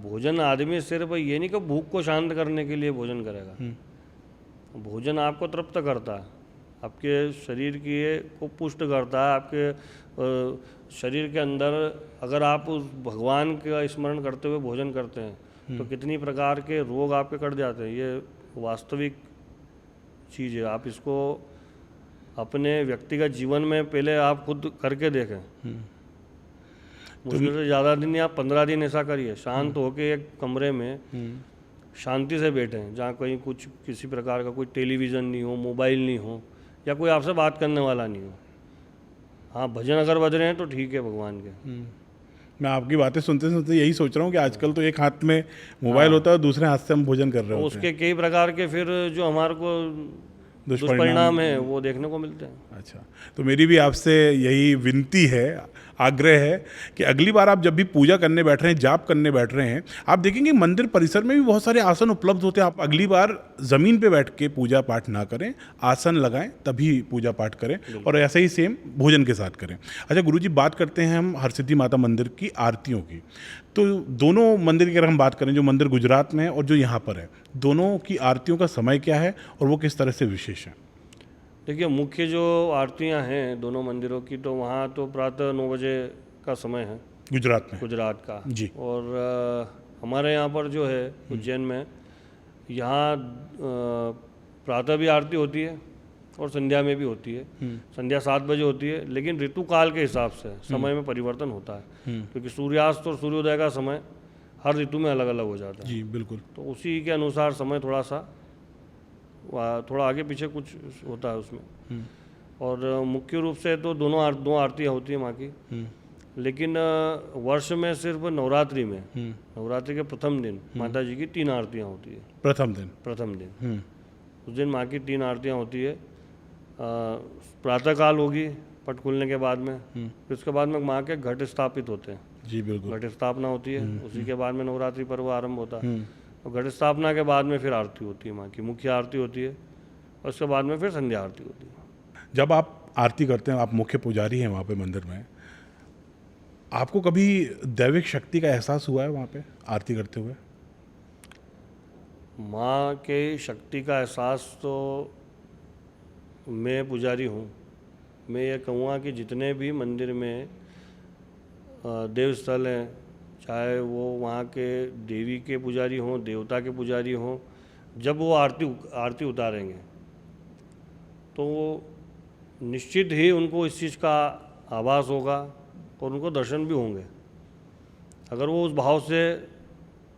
Speaker 1: भोजन आदमी सिर्फ ये नहीं कि भूख को शांत करने के लिए भोजन करेगा। भोजन आपको तृप्त करता है, आपके शरीर को पुष्ट करता है। आपके शरीर के अंदर अगर आप उस भगवान का स्मरण करते हुए भोजन करते हैं तो कितनी प्रकार के रोग आपके कट जाते हैं। ये वास्तविक चीज़ है। आप इसको अपने व्यक्तिगत जीवन में पहले आप खुद करके देखें। मुश्किल से ज़्यादा दिन या 15 दिन ऐसा करिए, शांत होके एक कमरे में शांति से बैठें, जहाँ कहीं कुछ किसी प्रकार का कोई टेलीविज़न नहीं हो, मोबाइल नहीं हो, या कोई आपसे बात करने वाला नहीं हो। हाँ, भजन अगर बज रहे हैं तो ठीक है भगवान के।
Speaker 2: मैं आपकी बातें सुनते सुनते यही सोच रहा हूँ कि आजकल तो एक हाथ में मोबाइल होता है और दूसरे हाथ से हम भोजन कर रहे
Speaker 1: तो
Speaker 2: होते हैं।
Speaker 1: उसके कई प्रकार के फिर जो हमारे को दुष्परिणाम है वो देखने को मिलते हैं।
Speaker 2: अच्छा, तो मेरी भी आपसे यही विनती है, आग्रह है कि अगली बार आप जब भी पूजा करने बैठ रहे हैं, जाप करने बैठ रहे हैं, आप देखेंगे मंदिर परिसर में भी बहुत सारे आसन उपलब्ध होते हैं। आप अगली बार ज़मीन पे बैठ के पूजा पाठ ना करें, आसन लगाएं तभी पूजा पाठ करें, और ऐसे ही सेम भोजन के साथ करें। अच्छा गुरुजी, बात करते हैं हम हरसिद्धि माता मंदिर की आरतियों की। तो दोनों मंदिर की अगर हम बात करें, जो मंदिर गुजरात में है और जो यहाँ पर है, दोनों की आरतियों का समय क्या है और वो किस तरह से विशेष है?
Speaker 1: देखिए, मुख्य जो आरतियां हैं दोनों मंदिरों की, तो वहाँ तो प्रातः 9 बजे का समय है गुजरात का
Speaker 2: जी।
Speaker 1: और हमारे यहाँ पर जो है उज्जैन में, यहाँ प्रातः भी आरती होती है और संध्या में भी होती है। संध्या 7 बजे होती है, लेकिन ऋतु काल के हिसाब से समय में परिवर्तन होता है, क्योंकि सूर्यास्त और सूर्योदय का समय हर ऋतु में अलग अलग हो जाता है।
Speaker 2: जी बिल्कुल।
Speaker 1: तो उसी के अनुसार समय थोड़ा आगे पीछे कुछ होता है उसमें। और मुख्य रूप से तो दो आरतियाँ होती हैं माँ की, लेकिन वर्ष में सिर्फ नवरात्रि में, नवरात्रि के प्रथम दिन माता जी की 3 आरतियाँ होती है। प्रथम दिन उस दिन माँ की 3 आरतियाँ होती है। प्रातःकाल होगी पट खुलने के बाद में, फिर उसके बाद में माँ के घट स्थापित होते हैं।
Speaker 2: जी बिल्कुल।
Speaker 1: घट स्थापना होती है, उसी के बाद में नवरात्रि पर्व आरंभ होता है। और घट स्थापना के बाद में फिर आरती होती है, माँ की मुख्य आरती होती है, और उसके बाद में फिर संध्या आरती होती है।
Speaker 2: जब आप आरती करते हैं, आप मुख्य पुजारी हैं वहाँ पे मंदिर में, आपको कभी दैविक शक्ति का एहसास हुआ है वहाँ पे आरती करते हुए?
Speaker 1: माँ के शक्ति का एहसास तो, मैं पुजारी हूँ, मैं ये कहूँगा कि जितने भी मंदिर में देव स्थल हैं, चाहे वो वहाँ के देवी के पुजारी हों, देवता के पुजारी हों, जब वो आरती उतारेंगे तो निश्चित ही उनको इस चीज़ का आभास होगा और उनको दर्शन भी होंगे। अगर वो उस भाव से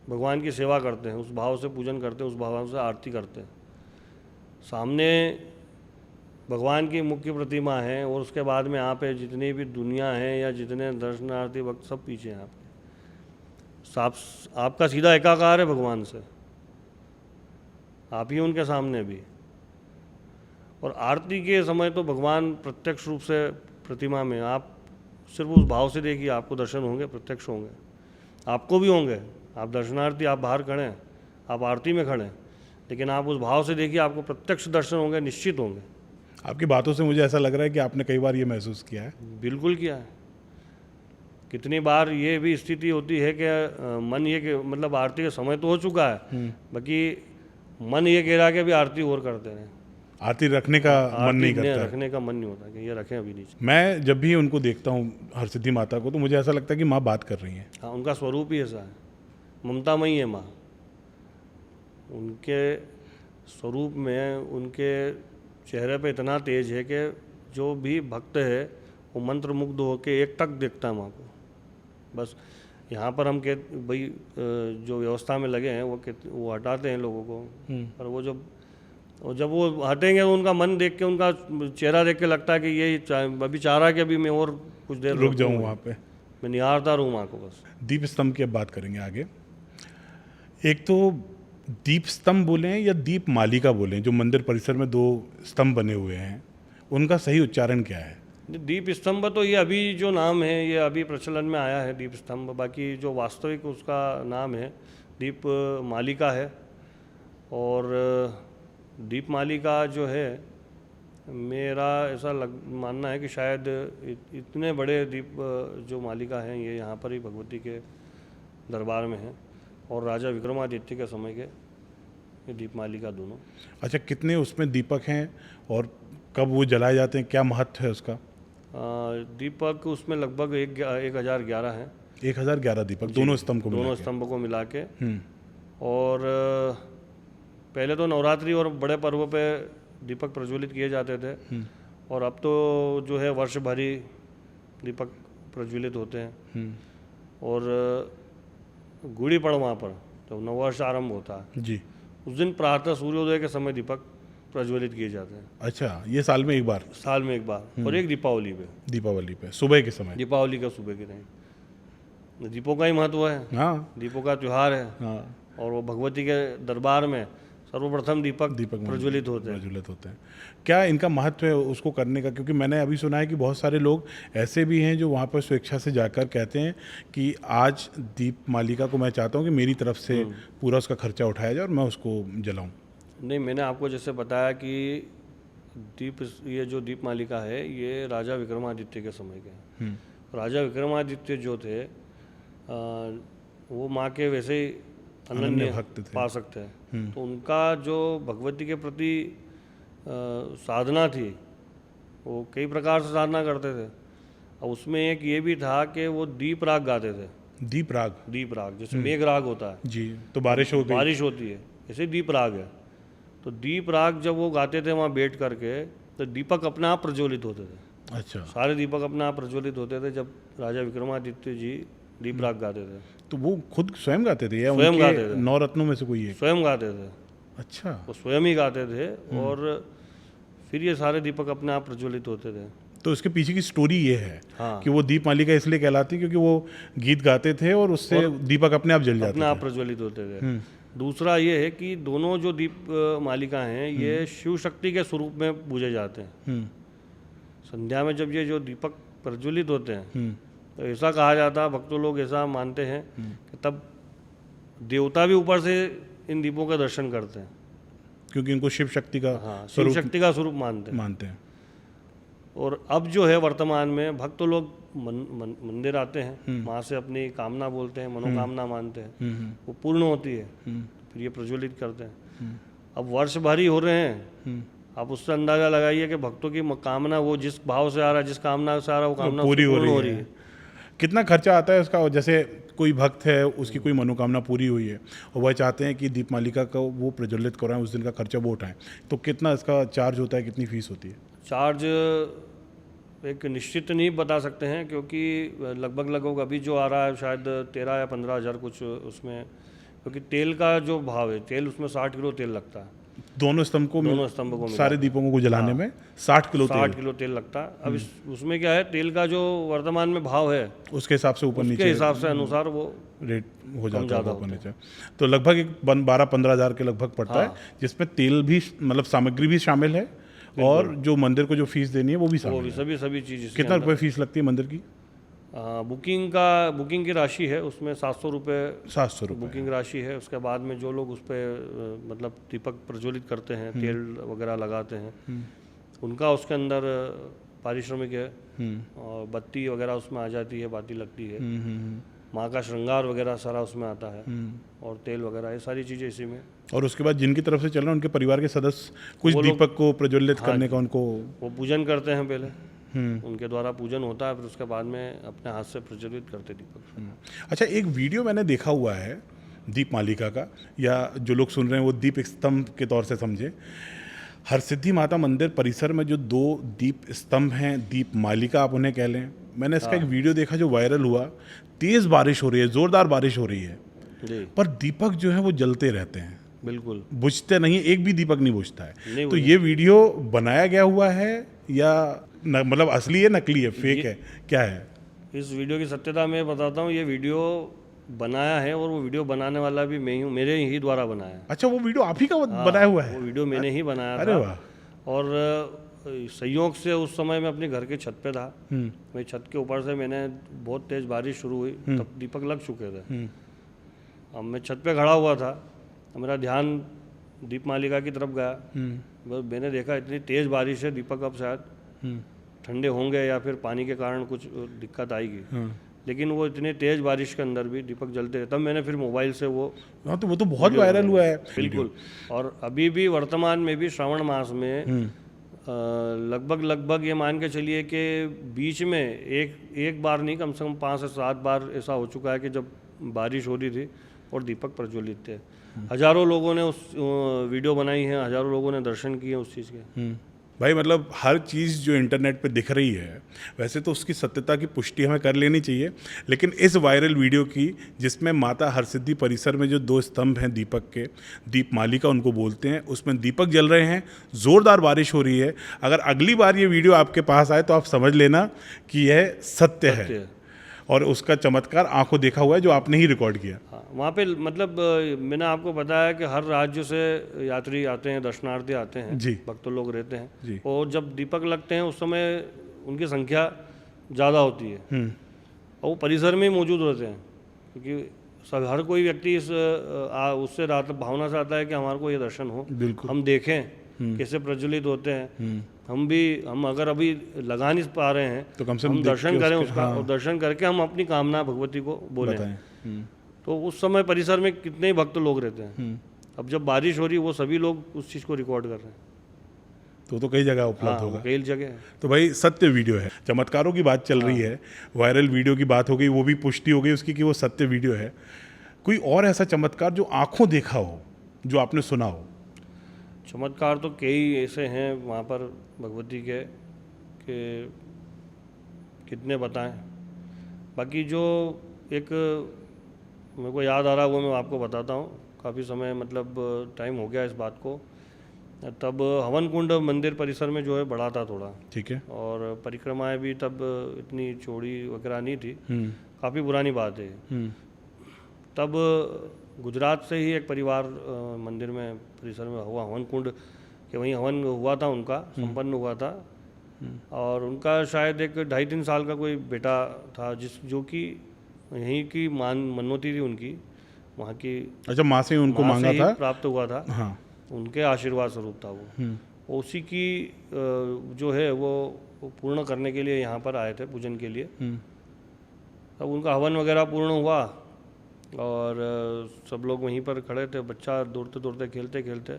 Speaker 1: भगवान की सेवा करते हैं, उस भाव से पूजन करते हैं, उस भाव से आरती करते हैं, सामने भगवान की मुख्य प्रतिमा है और उसके बाद में यहाँ पे जितनी भी दुनिया है या जितने दर्शनार्थी भक्त सब पीछे हैं आपके। आपका सीधा एकाकार है भगवान से, आप ही उनके सामने भी। और आरती के समय तो भगवान प्रत्यक्ष रूप से प्रतिमा में, आप सिर्फ उस भाव से देखिए, आपको दर्शन होंगे, प्रत्यक्ष होंगे, आपको भी होंगे। आप दर्शनार्थी, आप बाहर खड़े हैं, आप आरती में खड़े हैं, लेकिन आप उस भाव से देखिए, आपको प्रत्यक्ष दर्शन होंगे, निश्चित होंगे।
Speaker 2: आपकी बातों से मुझे ऐसा लग रहा है कि आपने कई बार ये महसूस किया है।
Speaker 1: बिल्कुल किया है। कितनी बार ये भी स्थिति होती है कि मन ये कि मतलब आरती का समय तो हो चुका है, बाकी मन ये कह रहा है कि अभी आरती और करते हैं।
Speaker 2: आरती रखने का मन नहीं
Speaker 1: आरती
Speaker 2: करता है।
Speaker 1: रखने का मन नहीं होता कि ये रखें अभी नीचे।
Speaker 2: मैं जब भी उनको देखता हूँ हरसिद्धि माता को, तो मुझे ऐसा लगता है कि माँ बात कर रही हैं।
Speaker 1: हाँ, उनका स्वरूप ही ऐसा है, ममतामयी है माँ। उनके स्वरूप में, उनके चेहरे पे इतना तेज है कि जो भी भक्त है वो मंत्र मुग्ध होकर एक टक देखता है माँ को। बस यहाँ पर हम भाई जो व्यवस्था में लगे हैं वो हटाते हैं लोगों को, पर वो जब वो हटेंगे तो उनका मन देख के, उनका चेहरा देख के लगता है कि ये अभी चाह रहा है कि अभी मैं और कुछ देर
Speaker 2: रुक जाऊँ वहाँ पे,
Speaker 1: मैं निहारता रहूँ माँ को बस।
Speaker 2: दीप स्तंभ की अब बात करेंगे आगे। एक तो दीप स्तंभ बोलें या दीप मालिका बोलें, जो मंदिर परिसर में 2 स्तंभ बने हुए हैं, उनका सही उच्चारण क्या है?
Speaker 1: दीप स्तंभ तो ये अभी जो नाम है ये अभी प्रचलन में आया है, दीप स्तंभ। बाकी जो वास्तविक उसका नाम है दीप मालिका है। और दीप मालिका जो है, मेरा ऐसा मानना है कि शायद इतने बड़े दीप जो मालिका हैं ये यहाँ पर ही भगवती के दरबार में हैं, और राजा विक्रमादित्य के समय के ये दीप मालिका दोनों।
Speaker 2: अच्छा, कितने उसमें दीपक हैं और कब वो जलाए जाते हैं, क्या महत्व है उसका?
Speaker 1: दीपक उसमें लगभग 1011 हैं।
Speaker 2: 1011 दीपक दोनों स्तंभ को मिला
Speaker 1: दोनों
Speaker 2: के?
Speaker 1: स्तंभ को मिला के। और पहले तो नवरात्रि और बड़े पर्वों पे दीपक प्रज्वलित किए जाते थे, और अब तो जो है वर्ष भर ही दीपक प्रज्वलित होते हैं। और गुड़ी पड़वा पर जब नववर्ष आरंभ होता है
Speaker 2: जी,
Speaker 1: उस दिन प्रातः सूर्योदय के समय दीपक प्रज्वलित किए जाते हैं।
Speaker 2: अच्छा, ये साल में एक बार?
Speaker 1: साल में एक बार। और एक दीपावली पे,
Speaker 2: दीपावली पे सुबह के समय?
Speaker 1: दीपावली का सुबह के टाइम। दीपों का ही महत्व है,
Speaker 2: हाँ
Speaker 1: दीपों का त्यौहार है।
Speaker 2: हाँ,
Speaker 1: और वो भगवती के दरबार में सर्वप्रथम दीपक प्रज्वलित होते हैं।
Speaker 2: क्या इनका महत्व है उसको करने का? क्योंकि मैंने अभी सुना है कि बहुत सारे लोग ऐसे भी हैं जो वहाँ पर स्वेच्छा से जाकर कहते हैं कि आज दीप मालिका को मैं चाहता हूँ कि मेरी तरफ से पूरा उसका खर्चा उठाया जाए और मैं उसको जलाऊँ।
Speaker 1: नहीं, मैंने आपको जैसे बताया कि ये जो दीप मालिका है ये राजा विक्रमादित्य के समय के हैं। राजा विक्रमादित्य जो थे वो माँ के वैसे ही अनन्य
Speaker 2: भक्त थे,
Speaker 1: पा सकते हैं। तो उनका जो भगवती के प्रति साधना थी, वो कई प्रकार से साधना करते थे। और उसमें एक ये भी था कि वो दीप राग गाते थे।
Speaker 2: दीप राग?
Speaker 1: दीप राग जैसे मेघ राग होता है
Speaker 2: जी, तो बारिश
Speaker 1: होती है, ऐसे दीप राग है। तो दीप राग जब वो गाते थे वहाँ बैठ करके, तो दीपक अपने आप प्रज्वलित होते थे।
Speaker 2: अच्छा,
Speaker 1: सारे दीपक अपने आप प्रज्वलित होते थे जब राजा विक्रमादित्य जी दीप राग गाते थे।
Speaker 2: तो वो खुद स्वयं गाते थे या
Speaker 1: स्वयं
Speaker 2: उनके
Speaker 1: गाते थे?
Speaker 2: 9 रत्नों में से कोई एक?
Speaker 1: स्वयं गाते थे।
Speaker 2: अच्छा,
Speaker 1: वो स्वयं ही गाते थे, और फिर ये सारे दीपक अपने आप प्रज्वलित होते थे।
Speaker 2: तो इसके पीछे की स्टोरी ये है
Speaker 1: हाँ,
Speaker 2: कि वो दीप मालिका इसलिए कहलाती क्योंकि वो गीत गाते थे और उससे दीपक अपने आप जल जाते
Speaker 1: अपने आप प्रज्वलित होते थे। दूसरा ये है कि दोनों जो दीप मालिका हैं ये शिव शक्ति के स्वरूप में पूजे जाते हैं। संध्या में जब ये जो दीपक प्रज्वलित होते हैं, तो ऐसा कहा जाता है, भक्तों लोग ऐसा मानते हैं कि तब देवता भी ऊपर से इन दीपों का दर्शन करते हैं,
Speaker 2: क्योंकि इनको शिव शक्ति का
Speaker 1: शिव शक्ति का स्वरूप मानते हैं। और अब जो है वर्तमान में भक्त लोग मंदिर आते हैं, वहाँ से अपनी कामना बोलते हैं, मनोकामना मानते हैं, वो पूर्ण होती है, फिर ये प्रज्वलित करते हैं। अब वर्ष भर ही हो रहे हैं, आप उससे अंदाजा लगाइए कि भक्तों की कामना, वो जिस भाव से आ रहा है, जिस कामना से आ रहा है, वो कामना
Speaker 2: पूरी
Speaker 1: हो रही है।
Speaker 2: कितना खर्चा आता है उसका? और जैसे कोई भक्त है, उसकी कोई मनोकामना पूरी हुई है और वह चाहते हैं कि दीप मालिका का वो प्रज्वलित कराएं, उस दिन का खर्चा वो उठाएं, तो कितना इसका चार्ज होता है, कितनी फीस होती है?
Speaker 1: चार्ज एक निश्चित नहीं बता सकते हैं, क्योंकि लगभग अभी जो आ रहा है शायद 13 या 15 हज़ार कुछ उसमें, क्योंकि तेल का जो भाव है, तेल उसमें 60 किलो तेल लगता है।
Speaker 2: दोनों स्तंभों को सारे दीपों को जलाने में 60 किलो तेल लगता है। अब उसमें क्या है, तेल का जो वर्तमान में भाव है उसके हिसाब से ऊपर नीचे,
Speaker 1: हिसाब से अनुसार वो
Speaker 2: रेट हो जाता है ऊपर नीचे। तो लगभग 12-15 हज़ार के लगभग पड़ता है, जिसमें तेल भी, मतलब सामग्री भी शामिल है, और जो मंदिर को जो फीस देनी है वो भी शामिल है।
Speaker 1: सभी चीज़।
Speaker 2: कितना रुपए फीस लगती है मंदिर की?
Speaker 1: बुकिंग की राशि है उसमें 700 रुपये
Speaker 2: 700 रुपये।
Speaker 1: बुकिंग राशि है। उसके बाद में जो लोग उस पर मतलब दीपक प्रज्वलित करते हैं, तेल वगैरह लगाते हैं, उनका उसके अंदर पारिश्रमिक है। और बत्ती वगैरह उसमें आ जाती है, बाती लगती है, माँ का श्रृंगार वगैरह सारा उसमें आता है, और तेल वगैरह, ये सारी चीज़ें इसी में।
Speaker 2: और उसके बाद जिनकी तरफ से चल रहा है उनके परिवार के सदस्य कुछ दीपक को प्रज्वलित करने का उनको
Speaker 1: वो पूजन करते हैं पहले, उनके द्वारा पूजन होता है, फिर उसके बाद में अपने हाथ से प्रज्वलित करते दीपक।
Speaker 2: अच्छा, एक वीडियो मैंने देखा हुआ है दीप मालिका का, या जो लोग सुन रहे हैं वो दीप स्तंभ के तौर से समझे। हरसिद्धि माता मंदिर परिसर में जो 2 दीप स्तंभ हैं, दीप मालिका आप उन्हें कह लें, मैंने इसका एक वीडियो देखा जो वायरल हुआ। तेज़ बारिश हो रही है, ज़ोरदार बारिश हो रही है,
Speaker 1: जी
Speaker 2: पर दीपक जो है वो जलते रहते हैं,
Speaker 1: बिल्कुल
Speaker 2: बुझते नहीं, एक भी दीपक नहीं बुझता है। तो ये वीडियो बनाया गया हुआ है या मतलब असली है, नकली है, फेक है, क्या है?
Speaker 1: इस वीडियो की सत्यता मैं बताता हूँ। ये वीडियो बनाया है और वो वीडियो बनाने वाला भी मैं ही हूँ, मेरे ही द्वारा बनाया है।
Speaker 2: अच्छा, वो वीडियो आप ही का बनाया हुआ है?
Speaker 1: वो वीडियो मैंने ही बनाया
Speaker 2: अरे
Speaker 1: था।
Speaker 2: वाह।
Speaker 1: और संयोग से उस समय मैं अपने घर के छत पे था। मैं छत के ऊपर से मैंने बहुत तेज़ बारिश शुरू हुई, तब दीपक लग चुके थे। अब मैं छत पे खड़ा हुआ था, मेरा ध्यान दीप मालिका की तरफ गया। बस मैंने देखा इतनी तेज़ बारिश है, दीपक अब शायद ठंडे होंगे या फिर पानी के कारण कुछ दिक्कत आएगी, लेकिन वो इतने तेज़ बारिश के अंदर भी दीपक जलते रहे। तब मैंने फिर मोबाइल से वो
Speaker 2: हाँ, तो वो तो बहुत वायरल हुआ है।
Speaker 1: बिल्कुल। और अभी भी वर्तमान में भी श्रावण मास में लगभग ये मान के चलिए कि बीच में एक बार नहीं, कम से कम 5 से 7 बार ऐसा हो चुका है कि जब बारिश हो रही थी और दीपक प्रज्वलित थे। हजारों लोगों ने उस वीडियो बनाई है, हजारों लोगों ने दर्शन किए उस चीज़ के।
Speaker 2: भाई मतलब हर चीज़ जो इंटरनेट पे दिख रही है, वैसे तो उसकी सत्यता की पुष्टि हमें कर लेनी चाहिए, लेकिन इस वायरल वीडियो की जिसमें माता हरसिद्धि परिसर में जो 2 स्तंभ हैं दीपक के, दीप मालिका उनको बोलते हैं, उसमें दीपक जल रहे हैं, ज़ोरदार बारिश हो रही है। अगर अगली बार ये वीडियो आपके पास आए तो आप समझ लेना कि यह सत्य है, और उसका चमत्कार आंखों देखा हुआ है जो आपने ही रिकॉर्ड किया।
Speaker 1: हाँ, वहाँ पे मतलब मैंने आपको बताया कि हर राज्य से यात्री आते हैं, दर्शनार्थी आते हैं,
Speaker 2: जी,
Speaker 1: भक्त लोग रहते हैं
Speaker 2: जी।
Speaker 1: और जब दीपक लगते हैं उस समय उनकी संख्या ज़्यादा होती है और वो परिसर में ही मौजूद रहते हैं, क्योंकि हर कोई व्यक्ति उससे भावना से आता है कि हमारे को ये दर्शन हो, हम देखें कैसे प्रज्वलित होते हैं। हम अगर अभी लगा नहीं पा रहे हैं
Speaker 2: तो कम से
Speaker 1: हम दर्शन करें उसका, और दर्शन करके हम अपनी कामना भगवती को बोलें। तो उस समय परिसर में कितने ही भक्त लोग रहते हैं। अब जब बारिश हो रही है वो सभी लोग उस चीज़ को रिकॉर्ड कर रहे हैं।
Speaker 2: तो कई जगह उपलब्ध होगा,
Speaker 1: कई जगह है।
Speaker 2: तो भाई सत्य वीडियो है। चमत्कारों की बात चल रही है, वायरल वीडियो की बात हो गई, वो भी पुष्टि हो गई उसकी कि वो सत्य वीडियो है। कोई और ऐसा चमत्कार जो आंखों देखा हो, जो आपने सुना हो?
Speaker 1: चमत्कार तो कई ऐसे हैं वहाँ पर भगवती के कि कितने बताएं। बाकी जो एक मेरे को याद आ रहा है वो मैं आपको बताता हूँ। काफ़ी समय मतलब टाइम हो गया इस बात को। तब हवन कुंड मंदिर परिसर में जो है बड़ा था थोड़ा,
Speaker 2: ठीक है,
Speaker 1: और परिक्रमाएं भी तब इतनी चौड़ी वगैरह नहीं थी, काफ़ी पुरानी बात है। तब गुजरात से ही एक परिवार मंदिर में परिसर में हुआ हवन कुंड के, वहीं हवन हुआ था, उनका संपन्न हुआ था। और उनका शायद एक 2.5-3 साल का कोई बेटा था जो कि यहीं की मनोती थी उनकी, वहाँ की। अच्छा,
Speaker 2: माँ से उनको मांगा था,
Speaker 1: प्राप्त हुआ था। हाँ, उनके आशीर्वाद स्वरूप था वो। उसी की जो है वो पूर्ण करने के लिए यहाँ पर आए थे पूजन के लिए। तब उनका हवन वगैरह पूर्ण हुआ और सब लोग वहीं पर खड़े थे। बच्चा दौड़ते दौड़ते खेलते खेलते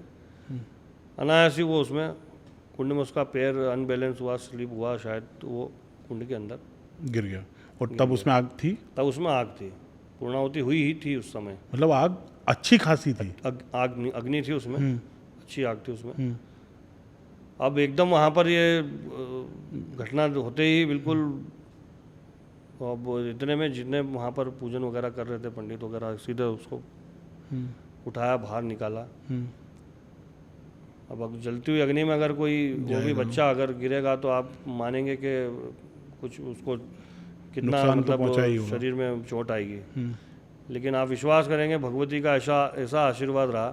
Speaker 1: अनायास ही वो उसमें कुंड में उसका पैर अनबैलेंस हुआ, स्लिप हुआ शायद, तो वो कुंड के अंदर गिर गया।
Speaker 2: और तब उसमें आग थी?
Speaker 1: तब उसमें आग थी, पूर्णाहुति हुई ही थी उस समय।
Speaker 2: मतलब आग अच्छी खासी थी?
Speaker 1: अग्नि थी उसमें, अच्छी आग थी उसमें। अब एकदम वहाँ पर ये घटना होते ही बिल्कुल, अब इतने में जितने वहाँ पर पूजन वगैरह कर रहे थे पंडित वगैरह, सीधे उसको उठाया, बाहर निकाला। अब जलती हुई अग्नि में अगर कोई वो भी बच्चा अगर गिरेगा तो आप मानेंगे कि कुछ उसको कितना मतलब शरीर में चोट आएगी। लेकिन आप विश्वास करेंगे भगवती का ऐसा आशीर्वाद रहा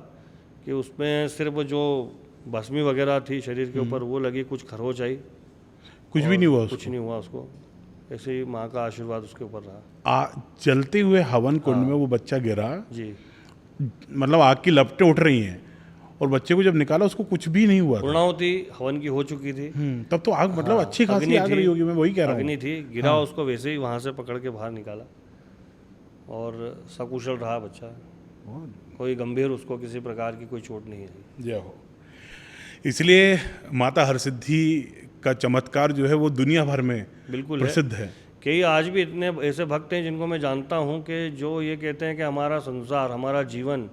Speaker 1: कि उसमें सिर्फ जो भस्मी वगैरह थी शरीर के ऊपर वो लगी, कुछ खरोच आई,
Speaker 2: कुछ भी नहीं हुआ उसको?
Speaker 1: कुछ नहीं हुआ उसको। ऐसे ही माँ का आशीर्वाद उसके ऊपर रहा।
Speaker 2: चलते हुए हवन कुंड में वो बच्चा गिरा,
Speaker 1: जी,
Speaker 2: मतलब आग की लपटें उठ रही हैं और बच्चे को जब निकाला उसको कुछ भी नहीं हुआ था।
Speaker 1: पूर्णाहुति हवन की हो चुकी थी।
Speaker 2: तब तो आग मतलब अच्छी खासी
Speaker 1: अग्नि
Speaker 2: आग
Speaker 1: थी,
Speaker 2: रही होगी, मैं वही कह रहा हूँ।
Speaker 1: अग्नि थी, गिरा उसको वैसे ही वहाँ से पकड़ के बाहर निकाला और सकुशल रहा बच्चा। कोई गंभीर उसको किसी प्रकार की कोई चोट नहीं आई।
Speaker 2: जय हो। इसलिए माता हरसिद्धि का चमत्कार जो है वो दुनिया भर में
Speaker 1: बिल्कुल
Speaker 2: प्रसिद्ध है।
Speaker 1: कई आज भी इतने ऐसे भक्त हैं जिनको मैं जानता हूँ कि जो ये कहते हैं कि हमारा संसार, हमारा जीवन,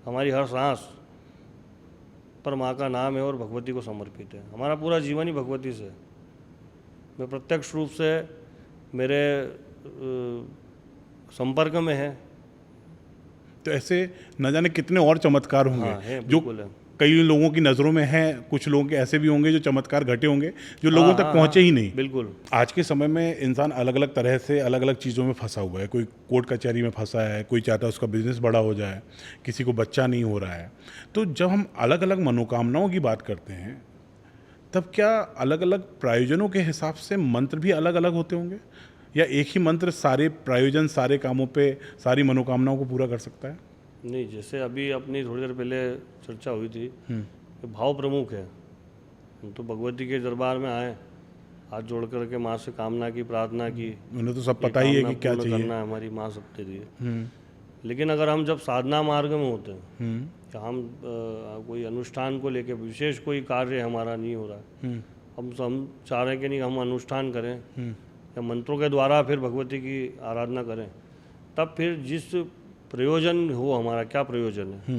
Speaker 1: हमारी हर सांस पर माँ का नाम है और भगवती को समर्पित है। हमारा पूरा जीवन ही भगवती से है। मैं प्रत्यक्ष रूप से मेरे संपर्क में है।
Speaker 2: तो ऐसे न जाने कितने और चमत्कार होंगे
Speaker 1: हाँ, है,
Speaker 2: जो
Speaker 1: बिल्कुल है।
Speaker 2: कई लोगों की नज़रों में हैं, कुछ लोगों के ऐसे भी होंगे जो चमत्कार घटे होंगे जो लोगों तक पहुंचे ही नहीं।
Speaker 1: बिल्कुल।
Speaker 2: आज के समय में इंसान अलग अलग तरह से अलग अलग चीज़ों में फंसा हुआ है। कोई कोर्ट कचहरी में फंसा है, कोई चाहता है उसका बिजनेस बड़ा हो जाए, किसी को बच्चा नहीं हो रहा है। तो जब हम अलग अलग मनोकामनाओं की बात करते हैं तब क्या अलग अलग प्रायोजनों के हिसाब से मंत्र भी अलग अलग होते होंगे, या एक ही मंत्र सारे प्रायोजन, सारे कामों पे, सारी मनोकामनाओं को पूरा कर सकता है?
Speaker 1: नहीं, जैसे अभी अपनी थोड़ी देर पहले चर्चा हुई थी कि भाव प्रमुख है। हम तो भगवती के दरबार में आए, हाथ जोड़ करके माँ से कामना की, प्रार्थना की।
Speaker 2: उन्हें तो सब पता ही है कि क्या
Speaker 1: पूर्ण
Speaker 2: चाहिए।
Speaker 1: करना है, हमारी माँ सब दे दी है। लेकिन अगर हम जब साधना मार्ग में होते हैं कि हम कोई अनुष्ठान को लेके विशेष कोई कार्य हमारा नहीं हो रहा है, हम चाह रहे हैं कि नहीं हम अनुष्ठान करें या मंत्रों के द्वारा फिर भगवती की आराधना करें, तब फिर जिस प्रयोजन हो, हमारा क्या प्रयोजन है,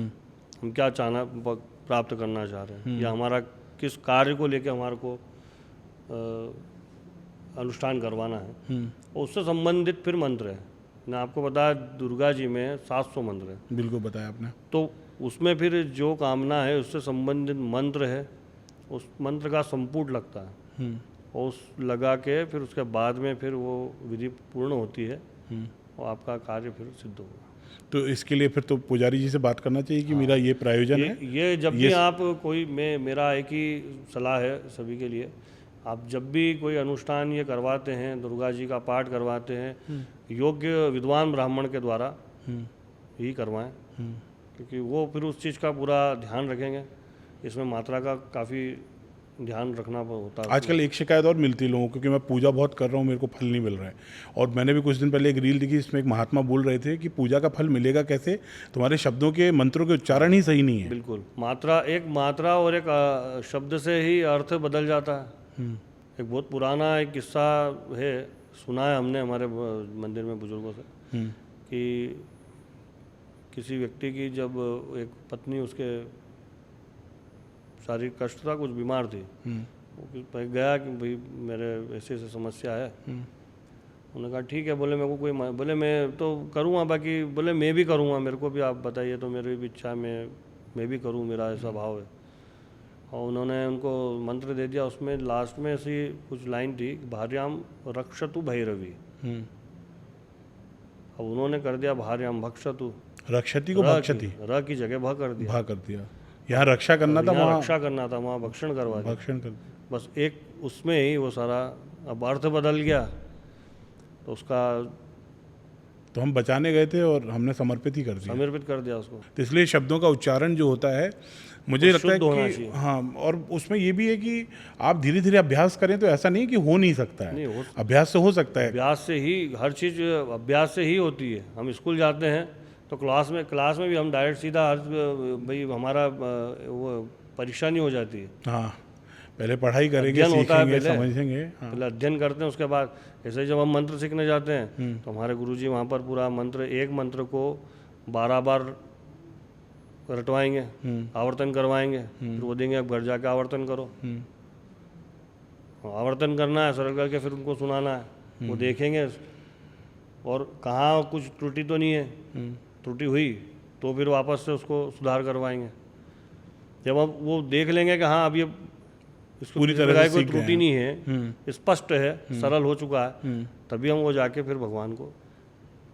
Speaker 1: हम क्या प्राप्त करना चाह रहे हैं, या हमारा किस कार्य को लेके हमारे को अनुष्ठान करवाना है, और उससे संबंधित फिर मंत्र है। मैं आपको बताया दुर्गा जी में 700 मंत्र है।
Speaker 2: बिल्कुल बताया आपने।
Speaker 1: तो उसमें फिर जो कामना है उससे संबंधित मंत्र है, उस मंत्र का संपुट लगता है और उस लगा के फिर उसके बाद में फिर वो विधि पूर्ण होती है और आपका कार्य फिर सिद्ध होगा।
Speaker 2: तो इसके लिए फिर तो पुजारी जी से बात करना चाहिए कि मेरा ये प्रायोजन है।
Speaker 1: ये जब भी आप कोई मेरा एक ही सलाह है सभी के लिए, आप जब भी कोई अनुष्ठान ये करवाते हैं, दुर्गा जी का पाठ करवाते हैं, योग्य विद्वान ब्राह्मण के द्वारा ही करवाएं, क्योंकि वो फिर उस चीज़ का पूरा ध्यान रखेंगे। इसमें मात्रा का काफ़ी ध्यान रखना होता है।
Speaker 2: आजकल एक शिकायत और मिलती है लोगों को कि मैं पूजा बहुत कर रहा हूँ, मेरे को फल नहीं मिल रहा है। और मैंने भी कुछ दिन पहले एक रील देखी, इसमें एक महात्मा बोल रहे थे कि पूजा का फल मिलेगा कैसे, तुम्हारे शब्दों के, मंत्रों के उच्चारण ही सही नहीं है।
Speaker 1: बिल्कुल, एक मात्रा और एक शब्द से ही अर्थ बदल जाता है। एक बहुत पुराना एक किस्सा है, सुना है हमने हमारे मंदिर में बुजुर्गों से, कि किसी व्यक्ति की जब एक पत्नी, उसके शारीरिक कष्ट था, कुछ बीमार थी, वो गया कि भाई मेरे ऐसे ऐसे समस्या है। उन्होंने कहा ठीक है, बोले मेरे को कोई, बोले मैं तो करूँगा, बाकी बोले मैं भी करूँगा, मेरे को भी आप बताइए तो मेरी भी इच्छा है, मैं भी करूँ, मेरा ऐसा भाव है। और उन्होंने उनको मंत्र दे दिया। उसमें लास्ट में ऐसी कुछ लाइन थी, भार्याम रक्षतु भैरवी। अब उन्होंने कर दिया भार्याम भक्षतु,
Speaker 2: रक्षति को भक्षति,
Speaker 1: र की जगह भ कर दिया।
Speaker 2: कर दिया। यहाँ रक्षा करना था, वहाँ
Speaker 1: रक्षा करना था, वहाँ भक्षण करवा दिया।
Speaker 2: भक्षण कर।
Speaker 1: बस एक उसमें ही वो सारा अब अर्थ बदल गया, तो उसका
Speaker 2: तो हम बचाने गए थे और हमने समर्पित ही कर दिया,
Speaker 1: समर्पित कर दिया उसको।
Speaker 2: तो इसलिए शब्दों का उच्चारण जो होता है, मुझे लगता है
Speaker 1: होना
Speaker 2: कि
Speaker 1: चाहिए।
Speaker 2: हाँ, और उसमें ये भी है कि आप धीरे धीरे अभ्यास करें तो ऐसा नहीं कि हो नहीं सकता है,
Speaker 1: नहीं,
Speaker 2: अभ्यास से हो सकता है।
Speaker 1: अभ्यास से ही हर चीज़, अभ्यास से ही होती है। हम स्कूल जाते हैं तो क्लास में भी हम डायरेक्ट सीधा भाई हमारा वो परीक्षा नहीं हो जाती है।
Speaker 2: हाँ, पहले पढ़ाई करेंगे,
Speaker 1: अध्ययन होता है
Speaker 2: सीखेंगे,
Speaker 1: पहले।
Speaker 2: समझेंगे। हाँ।
Speaker 1: पहले अध्ययन करते हैं, उसके बाद ऐसे जब हम मंत्र सीखने जाते हैं तो हमारे गुरुजी वहाँ पर पूरा मंत्र, एक मंत्र को 12 बार रटवाएंगे, आवर्तन करवाएंगे, फिर वो देंगे अब घर जाके आवर्तन करो। आवर्तन करना है, सरल करके फिर उनको सुनाना है, वो देखेंगे और कहाँ कुछ त्रुटि तो नहीं है, त्रुटि हुई तो फिर वापस से उसको सुधार करवाएंगे। जब अब वो देख लेंगे कि हाँ अब ये इसको
Speaker 2: पूरी तरह से
Speaker 1: कोई
Speaker 2: सीख
Speaker 1: त्रुटि नहीं है, स्पष्ट है, सरल हो चुका है, तभी हम वो जाके फिर भगवान को,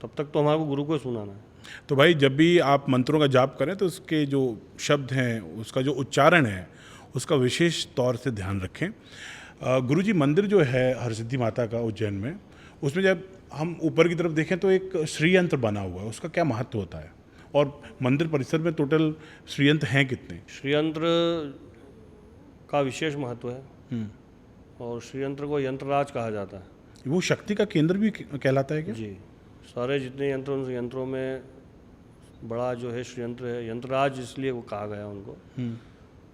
Speaker 1: तब तक तो हमारे को गुरु को सुनाना है।
Speaker 2: तो भाई जब भी आप मंत्रों का जाप करें तो उसके जो शब्द हैं, उसका जो उच्चारण है, उसका विशेष तौर से ध्यान रखें। गुरुजी, मंदिर जो है हरसिद्धि माता का उज्जैन में, उसमें जब हम ऊपर की तरफ देखें तो एक श्रीयंत्र बना हुआ है, उसका क्या महत्व होता है? और मंदिर परिसर में टोटल श्रीयंत्र हैं कितने?
Speaker 1: श्रीयंत्र का विशेष महत्व है और श्रीयंत्र को यंत्रराज कहा जाता है।
Speaker 2: वो शक्ति का केंद्र भी कहलाता है क्या?
Speaker 1: जी, सारे जितने यंत्र उन यंत्रों में बड़ा जो है श्रीयंत्र है, यंत्रराज इसलिए वो कहा गया उनको।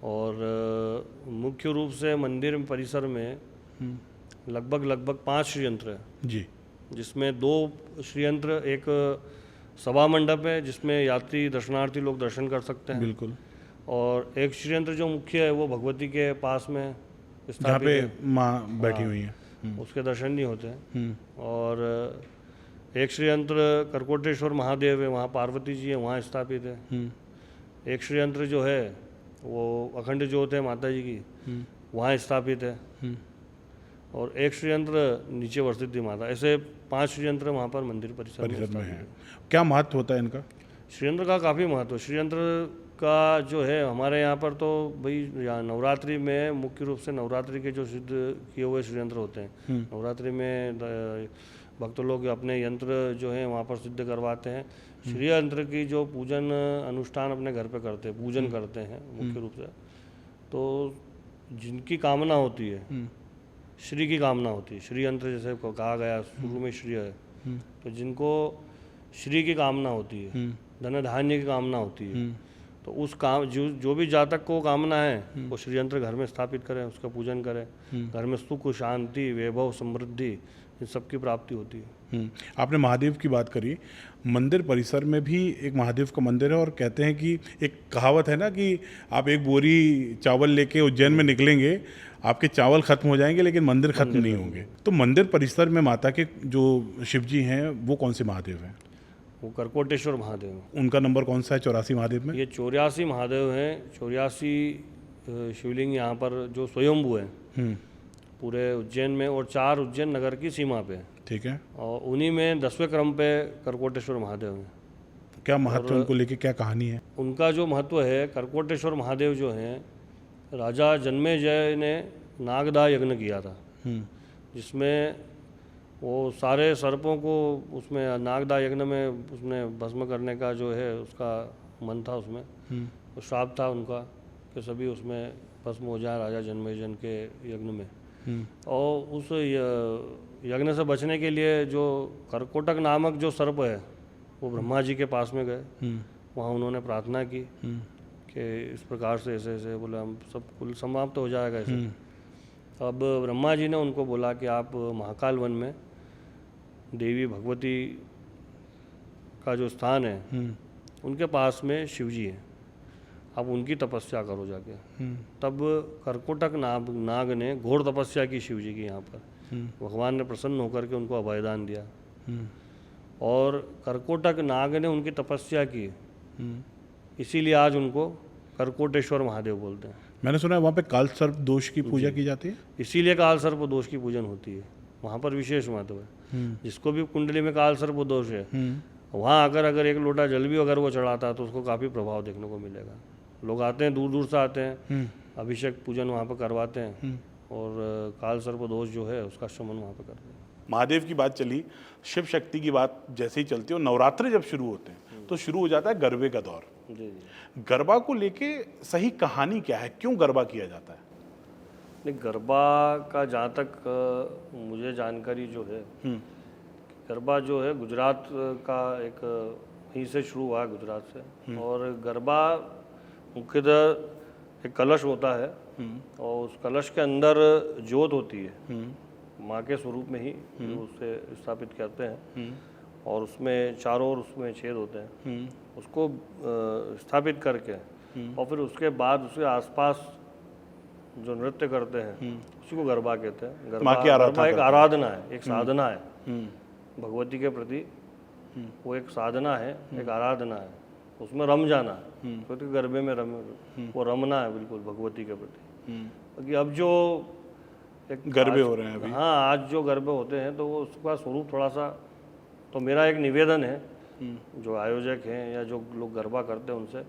Speaker 1: और मुख्य रूप से मंदिर परिसर में लगभग 5 श्रीयंत्र है
Speaker 2: जी।
Speaker 1: जिसमें 2 श्रीयंत्र, एक सभा मंडप है जिसमें यात्री दर्शनार्थी लोग दर्शन कर सकते हैं,
Speaker 2: बिल्कुल।
Speaker 1: और एक श्रीयंत्र जो मुख्य है वो भगवती के पास में
Speaker 2: जहाँ
Speaker 1: स्थापित
Speaker 2: पे
Speaker 1: है,
Speaker 2: माँ बैठी हुई हैं।
Speaker 1: उसके दर्शन नहीं होते हैं। और एक श्रीयंत्र करकोटेश्वर महादेव है, वहाँ पार्वती जी है, वहाँ स्थापित है। एक श्रीयंत्र जो है वो अखंड ज्योत है माता जी की, वहाँ स्थापित है। और एक श्रीयंत्र नीचे वरसिद्धि माता, ऐसे 5 श्रीयंत्र वहाँ पर मंदिर परिसर
Speaker 2: में है। क्या महत्व होता है इनका?
Speaker 1: श्रीयंत्र का काफ़ी महत्व। श्रीयंत्र का जो है हमारे यहाँ पर तो भाई यहाँ नवरात्रि में मुख्य रूप से नवरात्रि के जो सिद्ध किए हुए श्रीयंत्र होते हैं, नवरात्रि में भक्त लोग अपने यंत्र जो है वहाँ पर सिद्ध करवाते हैं। श्रीयंत्र की जो पूजन अनुष्ठान अपने घर पे करते हैं, पूजन करते हैं मुख्य रूप से, तो जिनकी कामना होती है, श्री की कामना होती है, श्रीयंत्र जैसे कहा गया शुरू में श्री है, तो जिनको श्री की कामना होती है, धन धान्य की कामना होती है, तो उस काम जो भी जातक को कामना है वो श्रीयंत्र घर में स्थापित करें, उसका पूजन करें, घर में सुख शांति वैभव समृद्धि इन सबकी प्राप्ति होती है।
Speaker 2: आपने महादेव की बात करी, मंदिर परिसर में भी एक महादेव का मंदिर है, और कहते हैं कि एक कहावत है ना कि आप एक बोरी चावल लेके उज्जैन में निकलेंगे, आपके चावल खत्म हो जाएंगे लेकिन मंदिर खत्म नहीं होंगे। तो मंदिर परिसर में माता के जो शिव जी हैं वो कौन से महादेव हैं?
Speaker 1: वो करकोटेश्वर महादेव।
Speaker 2: उनका नंबर कौन सा है 84 महादेव में?
Speaker 1: ये 84 महादेव हैं, 84 शिवलिंग यहाँ पर जो स्वयंभू हैं पूरे उज्जैन में, और 4 उज्जैन नगर की सीमा पे।
Speaker 2: ठीक है।
Speaker 1: और उन्हीं में 10वें क्रम पे करकोटेश्वर महादेव हैं।
Speaker 2: क्या महत्व उनको लेके, क्या कहानी है?
Speaker 1: उनका जो महत्व है, करकोटेश्वर महादेव जो हैं, राजा जन्मेजय ने नागदा यज्ञ किया था, जिसमें वो सारे सर्पों को उसमें नागदा यज्ञ में उसने भस्म करने का जो है उसका मन था, उसमें वो श्राप था उनका कि सभी उसमें भस्म हो जाए राजा जन्मेजय के यज्ञ में। और उस यज्ञ से बचने के लिए जो करकोटक नामक जो सर्प है वो ब्रह्मा जी के पास में गए, वहाँ उन्होंने प्रार्थना की कि इस प्रकार से ऐसे ऐसे, बोले हम सब कुल समाप्त हो जाएगा ऐसे। अब ब्रह्मा जी ने उनको बोला कि आप महाकाल वन में देवी भगवती का जो स्थान है उनके पास में शिव जी हैं, आप उनकी तपस्या करो जाके। तब करकोटक नाग ने घोर तपस्या की शिव जी की यहाँ पर, भगवान ने प्रसन्न होकर के उनको अभयदान दिया, और करकोटक नाग ने उनकी तपस्या की, इसीलिए आज उनको करकोटेश्वर महादेव बोलते हैं।
Speaker 2: मैंने सुना है वहाँ पे काल सर्प दोष की पूजा की जाती है,
Speaker 1: इसीलिए काल सर्प दोष की पूजन होती है, वहाँ पर विशेष महत्व है। जिसको भी कुंडली में काल सर्प दोष है, वहाँ अगर एक लोटा जल भी अगर वो चढ़ाता है तो उसको काफ़ी प्रभाव देखने को मिलेगा। लोग आते हैं, दूर दूर से आते हैं, अभिषेक पूजन वहाँ पर करवाते हैं, और काल सर्प दोष जो है उसका शमन वहाँ पर करते हैं।
Speaker 2: महादेव की बात चली, शिव शक्ति की बात जैसे ही चलती है, नवरात्रि जब शुरू होते हैं तो शुरू हो जाता है गरबे का दौर।
Speaker 1: जी।
Speaker 2: गरबा को लेके सही कहानी क्या है, क्यों गरबा किया जाता है?
Speaker 1: नहीं, गरबा का जहाँ तक मुझे जानकारी जो है, गरबा जो है गुजरात का एक यहीं से शुरू हुआ है, गुजरात से। और गरबा मुख्यतः एक कलश होता है, और उस कलश के अंदर ज्योत होती है, माँ के स्वरूप में ही उससे स्थापित करते हैं, और उसमें चारों ओर उसमें छेद होते हैं, उसको स्थापित करके, और फिर उसके बाद उसके आसपास जो नृत्य करते हैं उसी को गरबा कहते हैं। गरबा एक आराधना है, एक साधना है भगवती के प्रति, वो एक साधना है, एक आराधना है, उसमें रम जाना है, क्योंकि गरबे में वो रमना है बिल्कुल भगवती के प्रति। क्योंकि अब जो एक
Speaker 2: गरबे हो रहे हैं अभी,
Speaker 1: हाँ आज जो गरबे होते हैं तो वो उसका स्वरूप थोड़ा सा, तो मेरा एक निवेदन है जो आयोजक हैं या जो लोग गरबा करते हैं उनसे,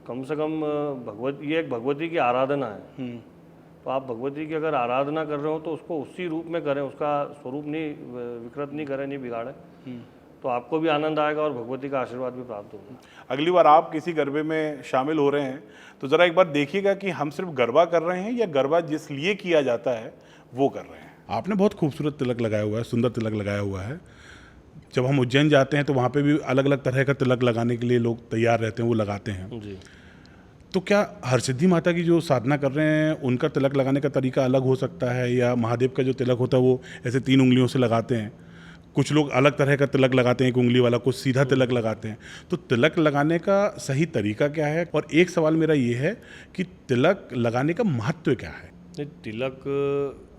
Speaker 1: कम से कम ये एक भगवती की आराधना है, तो आप भगवती की अगर आराधना कर रहे हो तो उसको उसी रूप में करें, उसका स्वरूप नहीं विकृत नहीं करें, नहीं बिगाड़ें, तो आपको भी आनंद आएगा और भगवती का आशीर्वाद भी प्राप्त होगा।
Speaker 2: अगली बार आप किसी गरबे में शामिल हो रहे हैं तो ज़रा एक बार देखिएगा कि हम सिर्फ गरबा कर रहे हैं या गरबा जिस लिए किया जाता है वो कर रहे हैं। आपने बहुत खूबसूरत तिलक लगाया हुआ है, सुंदर तिलक लगाया हुआ है। जब हम उज्जैन जाते हैं तो वहाँ पे भी अलग अलग तरह का तिलक लगाने के लिए लोग तैयार रहते हैं, वो लगाते हैं।
Speaker 1: जी।
Speaker 2: तो क्या हरसिद्धि माता की जो साधना कर रहे हैं उनका तिलक लगाने का तरीका अलग हो सकता है, या महादेव का जो तिलक होता है वो ऐसे 3 उंगलियों से लगाते हैं? कुछ लोग अलग तरह का तिलक लगाते हैं, 1 उंगली वाला, कुछ सीधा तिलक लगाते हैं। तो तिलक लगाने का सही तरीका क्या है? और एक सवाल मेरा ये है कि तिलक लगाने का महत्व क्या है?
Speaker 1: नहीं, तिलक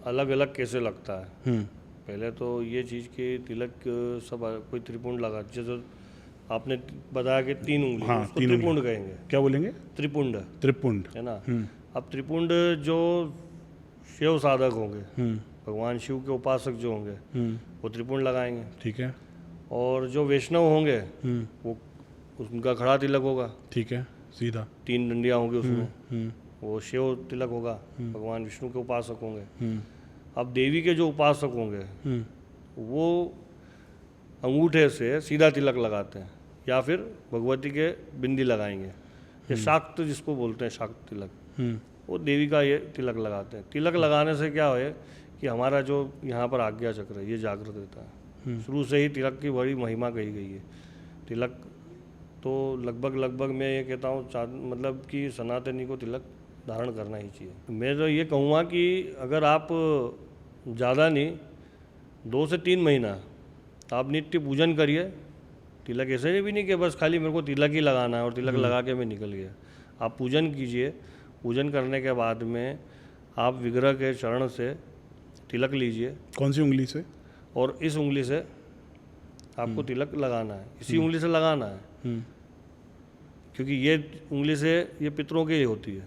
Speaker 1: अलग अलग कैसे लगता है, पहले तो ये चीज़ कि तिलक सब कोई त्रिपुंड लगा, जैसे आपने बताया कि 3 उंगली,
Speaker 2: हाँ,
Speaker 1: उसको
Speaker 2: 3
Speaker 1: त्रिपुंड कहेंगे।
Speaker 2: क्या बोलेंगे?
Speaker 1: त्रिपुंड
Speaker 2: त्रिपुंड।
Speaker 1: है ना। अब त्रिपुंड जो शिव साधक होंगे, भगवान शिव के उपासक जो होंगे, वो त्रिपुंड लगाएंगे।
Speaker 2: ठीक है।
Speaker 1: और जो वैष्णव होंगे वो उनका खड़ा तिलक होगा,
Speaker 2: ठीक है, सीधा
Speaker 1: 3 डंडियाँ होंगी उसमें, वो शिव तिलक होगा, भगवान विष्णु के उपासक होंगे। अब देवी के जो उपासक होंगे वो अंगूठे से सीधा तिलक लगाते हैं, या फिर भगवती के बिंदी लगाएंगे, ये शाक्त जिसको बोलते हैं, शाक्त तिलक, वो देवी का ये तिलक लगाते हैं। तिलक लगाने से क्या है कि हमारा जो यहाँ पर आज्ञा चक्र है ये जागृत रहता है। शुरू से ही तिलक की बड़ी महिमा कही गई है। तिलक तो लगभग मैं ये कहता हूँ मतलब कि सनातनी को तिलक धारण करना ही चाहिए। मैं तो ये कहूँगा कि अगर आप ज़्यादा नहीं 2 से 3 महीना आप नित्य पूजन करिए। तिलक ऐसे भी नहीं कि बस खाली मेरे को तिलक ही लगाना है और तिलक लगा के मैं निकल गया। आप पूजन कीजिए, पूजन करने के बाद में आप विग्रह के चरण से तिलक लीजिए।
Speaker 2: कौन सी उंगली से?
Speaker 1: और इस उंगली से आपको तिलक लगाना है, इसी उंगली से लगाना है, क्योंकि ये उंगली से ये पितरों की होती है,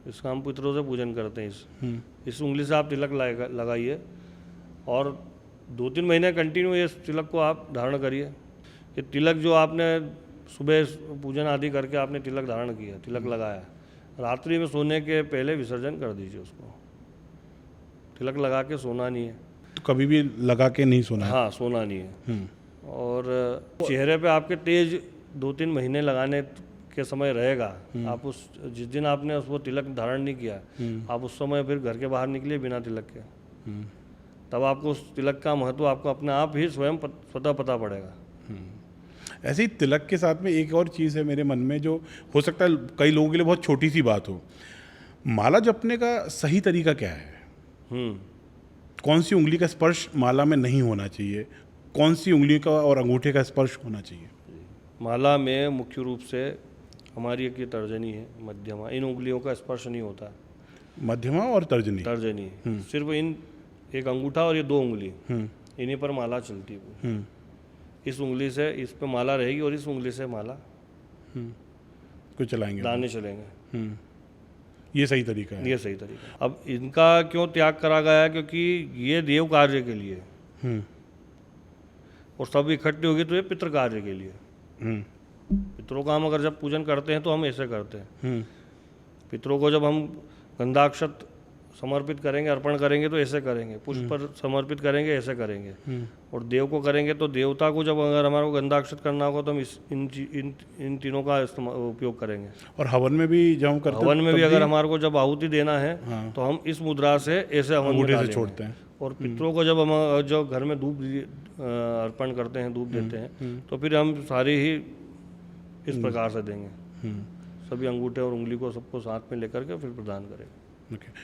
Speaker 1: इसका हम पितरों से पूजन करते हैं। इस उंगली से आप तिलक लगाइए और 2-3 महीने कंटिन्यू ये तिलक को आप धारण करिए। ये तिलक जो आपने सुबह पूजन आदि करके आपने तिलक धारण किया, तिलक लगाया, रात्रि में सोने के पहले विसर्जन कर दीजिए उसको। तिलक लगा के सोना नहीं है।
Speaker 2: तो कभी भी लगा के नहीं सोना है?
Speaker 1: हाँ, सोना नहीं है। और चेहरे पे आपके तेज 2-3 महीने लगाने के समय रहेगा। आप उस जिस दिन आपने उसको तिलक धारण नहीं किया, आप उस समय फिर घर के बाहर निकलिए बिना तिलक के, तब आपको उस तिलक का महत्व आपको अपने आप ही स्वयं स्वतः पता पड़ेगा।
Speaker 2: ऐसे ही तिलक के साथ में एक और चीज़ है मेरे मन में, जो हो सकता है कई लोगों के लिए बहुत छोटी सी बात हो। माला जपने का सही तरीका क्या है? कौन सी उंगली का स्पर्श माला में नहीं होना चाहिए? कौन सी उंगली का और अंगूठे का स्पर्श होना चाहिए?
Speaker 1: माला में मुख्य रूप से हमारी एक ये तर्जनी है, मध्यमा, इन उंगलियों का स्पर्श नहीं होता।
Speaker 2: मध्यमा और तर्जनी?
Speaker 1: तर्जनी सिर्फ इन एक अंगूठा और ये 2 उंगली, इन्हीं पर माला चलती है। इस उंगली से इस पे माला रहेगी और इस उंगली से माला
Speaker 2: को चलाएंगे,
Speaker 1: दाने चलेंगे।
Speaker 2: ये सही तरीका है?
Speaker 1: ये सही तरीका है। अब इनका क्यों त्याग करा गया है? क्योंकि ये देव कार्य के लिए और सब इकट्ठे होगी तो ये पितृ कार्य के लिए। पितरों का हम अगर जब पूजन करते हैं तो हम ऐसे करते हैं। पितरों को जब हम गंधाक्षत समर्पित करेंगे, अर्पण करेंगे तो ऐसे करेंगे, पुष्प पर समर्पित करेंगे ऐसे करेंगे, और देव को करेंगे तो देवता को जब अगर हमारे को गंधाक्षत करना होगा तो हम इन तीनों का उपयोग करेंगे।
Speaker 2: और हवन में भी जब हम करते हैं,
Speaker 1: हवन में भी अगर हमारे को जब आहुति देना है तो हम इस मुद्रा से ऐसे हवन से छोड़ते हैं। और पितरों को जब हम जो घर में धूप अर्पण करते हैं, धूप देते हैं, तो फिर हम सारे ही इस प्रकार से देंगे, सभी अंगूठे और उंगली को सबको साथ में लेकर के फिर प्रदान करेंगे।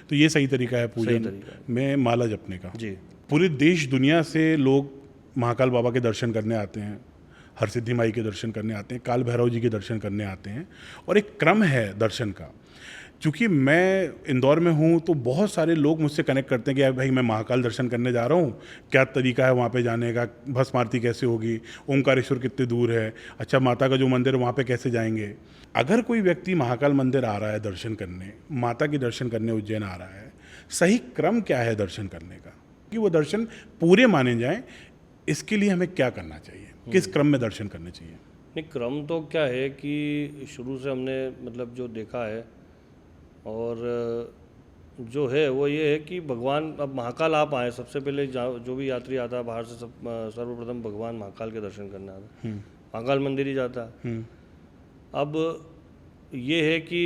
Speaker 2: तो ये सही तरीका है पूजन में माला जपने का?
Speaker 1: जी।
Speaker 2: पूरे देश दुनिया से लोग महाकाल बाबा के दर्शन करने आते हैं, हरसिद्धि माई के दर्शन करने आते हैं, काल भैरव जी के दर्शन करने आते हैं, और एक क्रम है दर्शन का। चूँकि मैं इंदौर में हूँ तो बहुत सारे लोग मुझसे कनेक्ट करते हैं कि यार भाई मैं महाकाल दर्शन करने जा रहा हूँ, क्या तरीका है वहाँ पे जाने का, भस्म आरती कैसे होगी, ओंकारेश्वर कितने दूर है, अच्छा माता का जो मंदिर है वहाँ पे कैसे जाएंगे। अगर कोई व्यक्ति महाकाल मंदिर आ रहा है दर्शन करने, माता की दर्शन करने उज्जैन आ रहा है, सही क्रम क्या है दर्शन करने का कि वो दर्शन पूरे माने जाएं? इसके लिए हमें क्या करना चाहिए, किस क्रम में दर्शन करने चाहिए?
Speaker 1: नहीं, क्रम तो क्या है कि शुरू से हमने मतलब जो देखा है, और जो है वो ये है कि भगवान, अब महाकाल आप आए, सबसे पहले जो भी यात्री आता है बाहर से, सर्वप्रथम भगवान महाकाल के दर्शन करने आता है, महाकाल मंदिर ही जाता है। अब ये है कि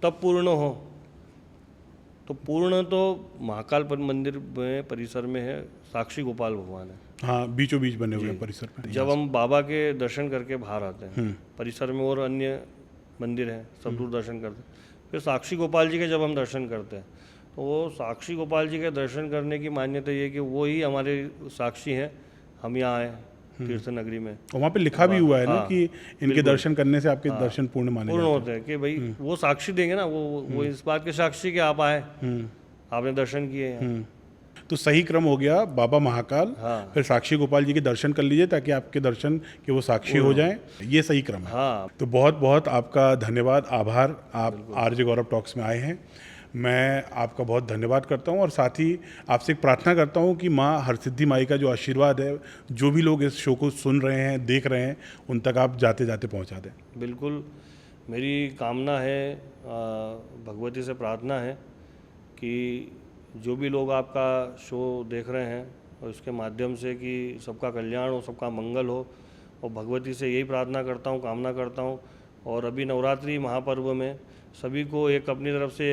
Speaker 1: तब पूर्ण हो, तो पूर्ण तो महाकाल मंदिर में परिसर में है, साक्षी गोपाल भगवान है।
Speaker 2: हाँ, बीचों बीच बने हुए हैं परिसर में।
Speaker 1: जब हम बाबा के दर्शन करके बाहर आते हैं, परिसर में और अन्य मंदिर हैं, सब दूर दर्शन करते हैं, फिर साक्षी गोपाल जी के जब हम दर्शन करते हैं, तो वो साक्षी गोपाल जी के दर्शन करने की मान्यता ये है कि वो ही हमारे साक्षी हैं, हम यहाँ आए तीर्थ नगरी में।
Speaker 2: और वहाँ पे लिखा भी हुआ है ना
Speaker 1: हाँ,
Speaker 2: कि इनके दर्शन करने से आपके दर्शन पूर्ण माने
Speaker 1: पूर्ण
Speaker 2: जाते
Speaker 1: होते हैं, कि भाई वो साक्षी देंगे ना, वो इस बात के साक्षी कि आप आए, आपने दर्शन किए हैं।
Speaker 2: तो सही क्रम हो गया, बाबा महाकाल,
Speaker 1: हाँ।
Speaker 2: फिर साक्षी गोपाल जी के दर्शन कर लीजिए ताकि आपके दर्शन के वो साक्षी हो जाएं, ये सही क्रम है।
Speaker 1: हाँ,
Speaker 2: तो बहुत बहुत आपका धन्यवाद, आभार, आप आरजे गौरव टॉक्स में आए हैं। मैं आपका बहुत धन्यवाद करता हूं और साथ ही आपसे एक प्रार्थना करता हूं कि माँ हरसिद्धि माई का जो आशीर्वाद है, जो भी लोग इस शो को सुन रहे हैं, देख रहे हैं, उन तक आप जाते जाते पहुंचा दें।
Speaker 1: बिल्कुल, मेरी कामना है, भगवती से प्रार्थना है कि जो भी लोग आपका शो देख रहे हैं और उसके माध्यम से कि सबका कल्याण हो, सबका मंगल हो, और भगवती से यही प्रार्थना करता हूँ, कामना करता हूँ। और अभी नवरात्रि महापर्व में सभी को एक अपनी तरफ से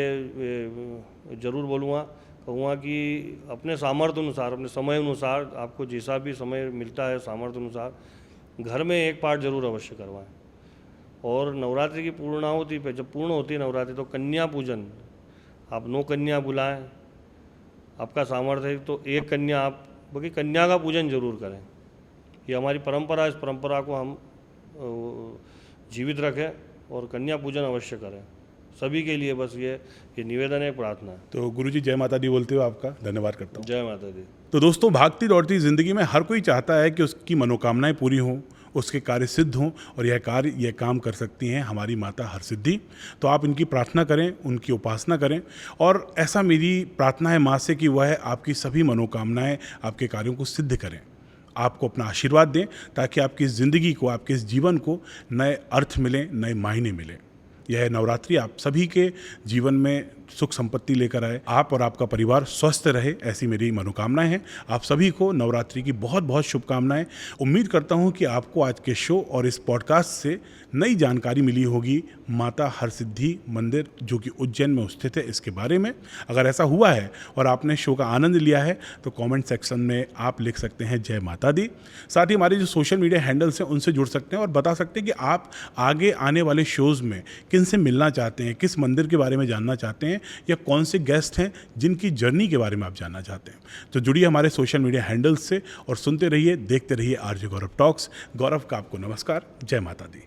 Speaker 1: ज़रूर कहूँगा कि अपने सामर्थ्य अनुसार, अपने समय अनुसार, आपको जैसा भी समय मिलता है सामर्थ्य अनुसार, घर में एक पाठ जरूर अवश्य करवाएं। और नवरात्रि की पूर्णाहुति पे जब पूर्ण होती है नवरात्रि, तो कन्या पूजन, आप 9 कन्या बुलाएं, आपका सामर्थ्य है तो एक कन्या आप, बल्कि कन्या का पूजन जरूर करें। ये हमारी परंपरा, इस परंपरा को हम जीवित रखें और कन्या पूजन अवश्य करें सभी के लिए। बस ये निवेदन है, प्रार्थना है।
Speaker 2: तो गुरुजी जय माता दी बोलते हुए आपका धन्यवाद करता हूँ।
Speaker 1: जय माता दी।
Speaker 2: तो दोस्तों, भागती दौड़ती ज़िंदगी में हर कोई चाहता है कि उसकी मनोकामनाएं पूरी हों, उसके कार्य सिद्ध हों, और यह काम कर सकती हैं हमारी माता हरसिद्धि। तो आप इनकी प्रार्थना करें, उनकी उपासना करें, और ऐसा मेरी प्रार्थना है माँ से कि वह आपकी सभी मनोकामनाएं, आपके कार्यों को सिद्ध करें, आपको अपना आशीर्वाद दें, ताकि आपकी ज़िंदगी को, आपके इस जीवन को नए अर्थ मिलें, नए मायने मिलें। यह नवरात्रि आप सभी के जीवन में सुख संपत्ति लेकर आए, आप और आपका परिवार स्वस्थ रहे, ऐसी मेरी मनोकामनाएं हैं। आप सभी को नवरात्रि की बहुत बहुत शुभकामनाएं। उम्मीद करता हूं कि आपको आज के शो और इस पॉडकास्ट से नई जानकारी मिली होगी माता हरसिद्धि मंदिर जो कि उज्जैन में स्थित है, इसके बारे में। अगर ऐसा हुआ है और आपने शो का आनंद लिया है तो कमेंट सेक्शन में आप लिख सकते हैं जय माता दी। साथ ही हमारे जो सोशल मीडिया हैंडल्स हैं उनसे जुड़ सकते हैं और बता सकते हैं कि आप आगे आने वाले शोज़ में किन से मिलना चाहते हैं, किस मंदिर के बारे में जानना चाहते हैं, या कौन से गेस्ट हैं जिनकी जर्नी के बारे में आप जानना चाहते हैं। तो जुड़िए हमारे सोशल मीडिया हैंडल्स से और सुनते रहिए, देखते रहिए आरजे गौरव टॉक्स। गौरव का आपको नमस्कार। जय माता दी।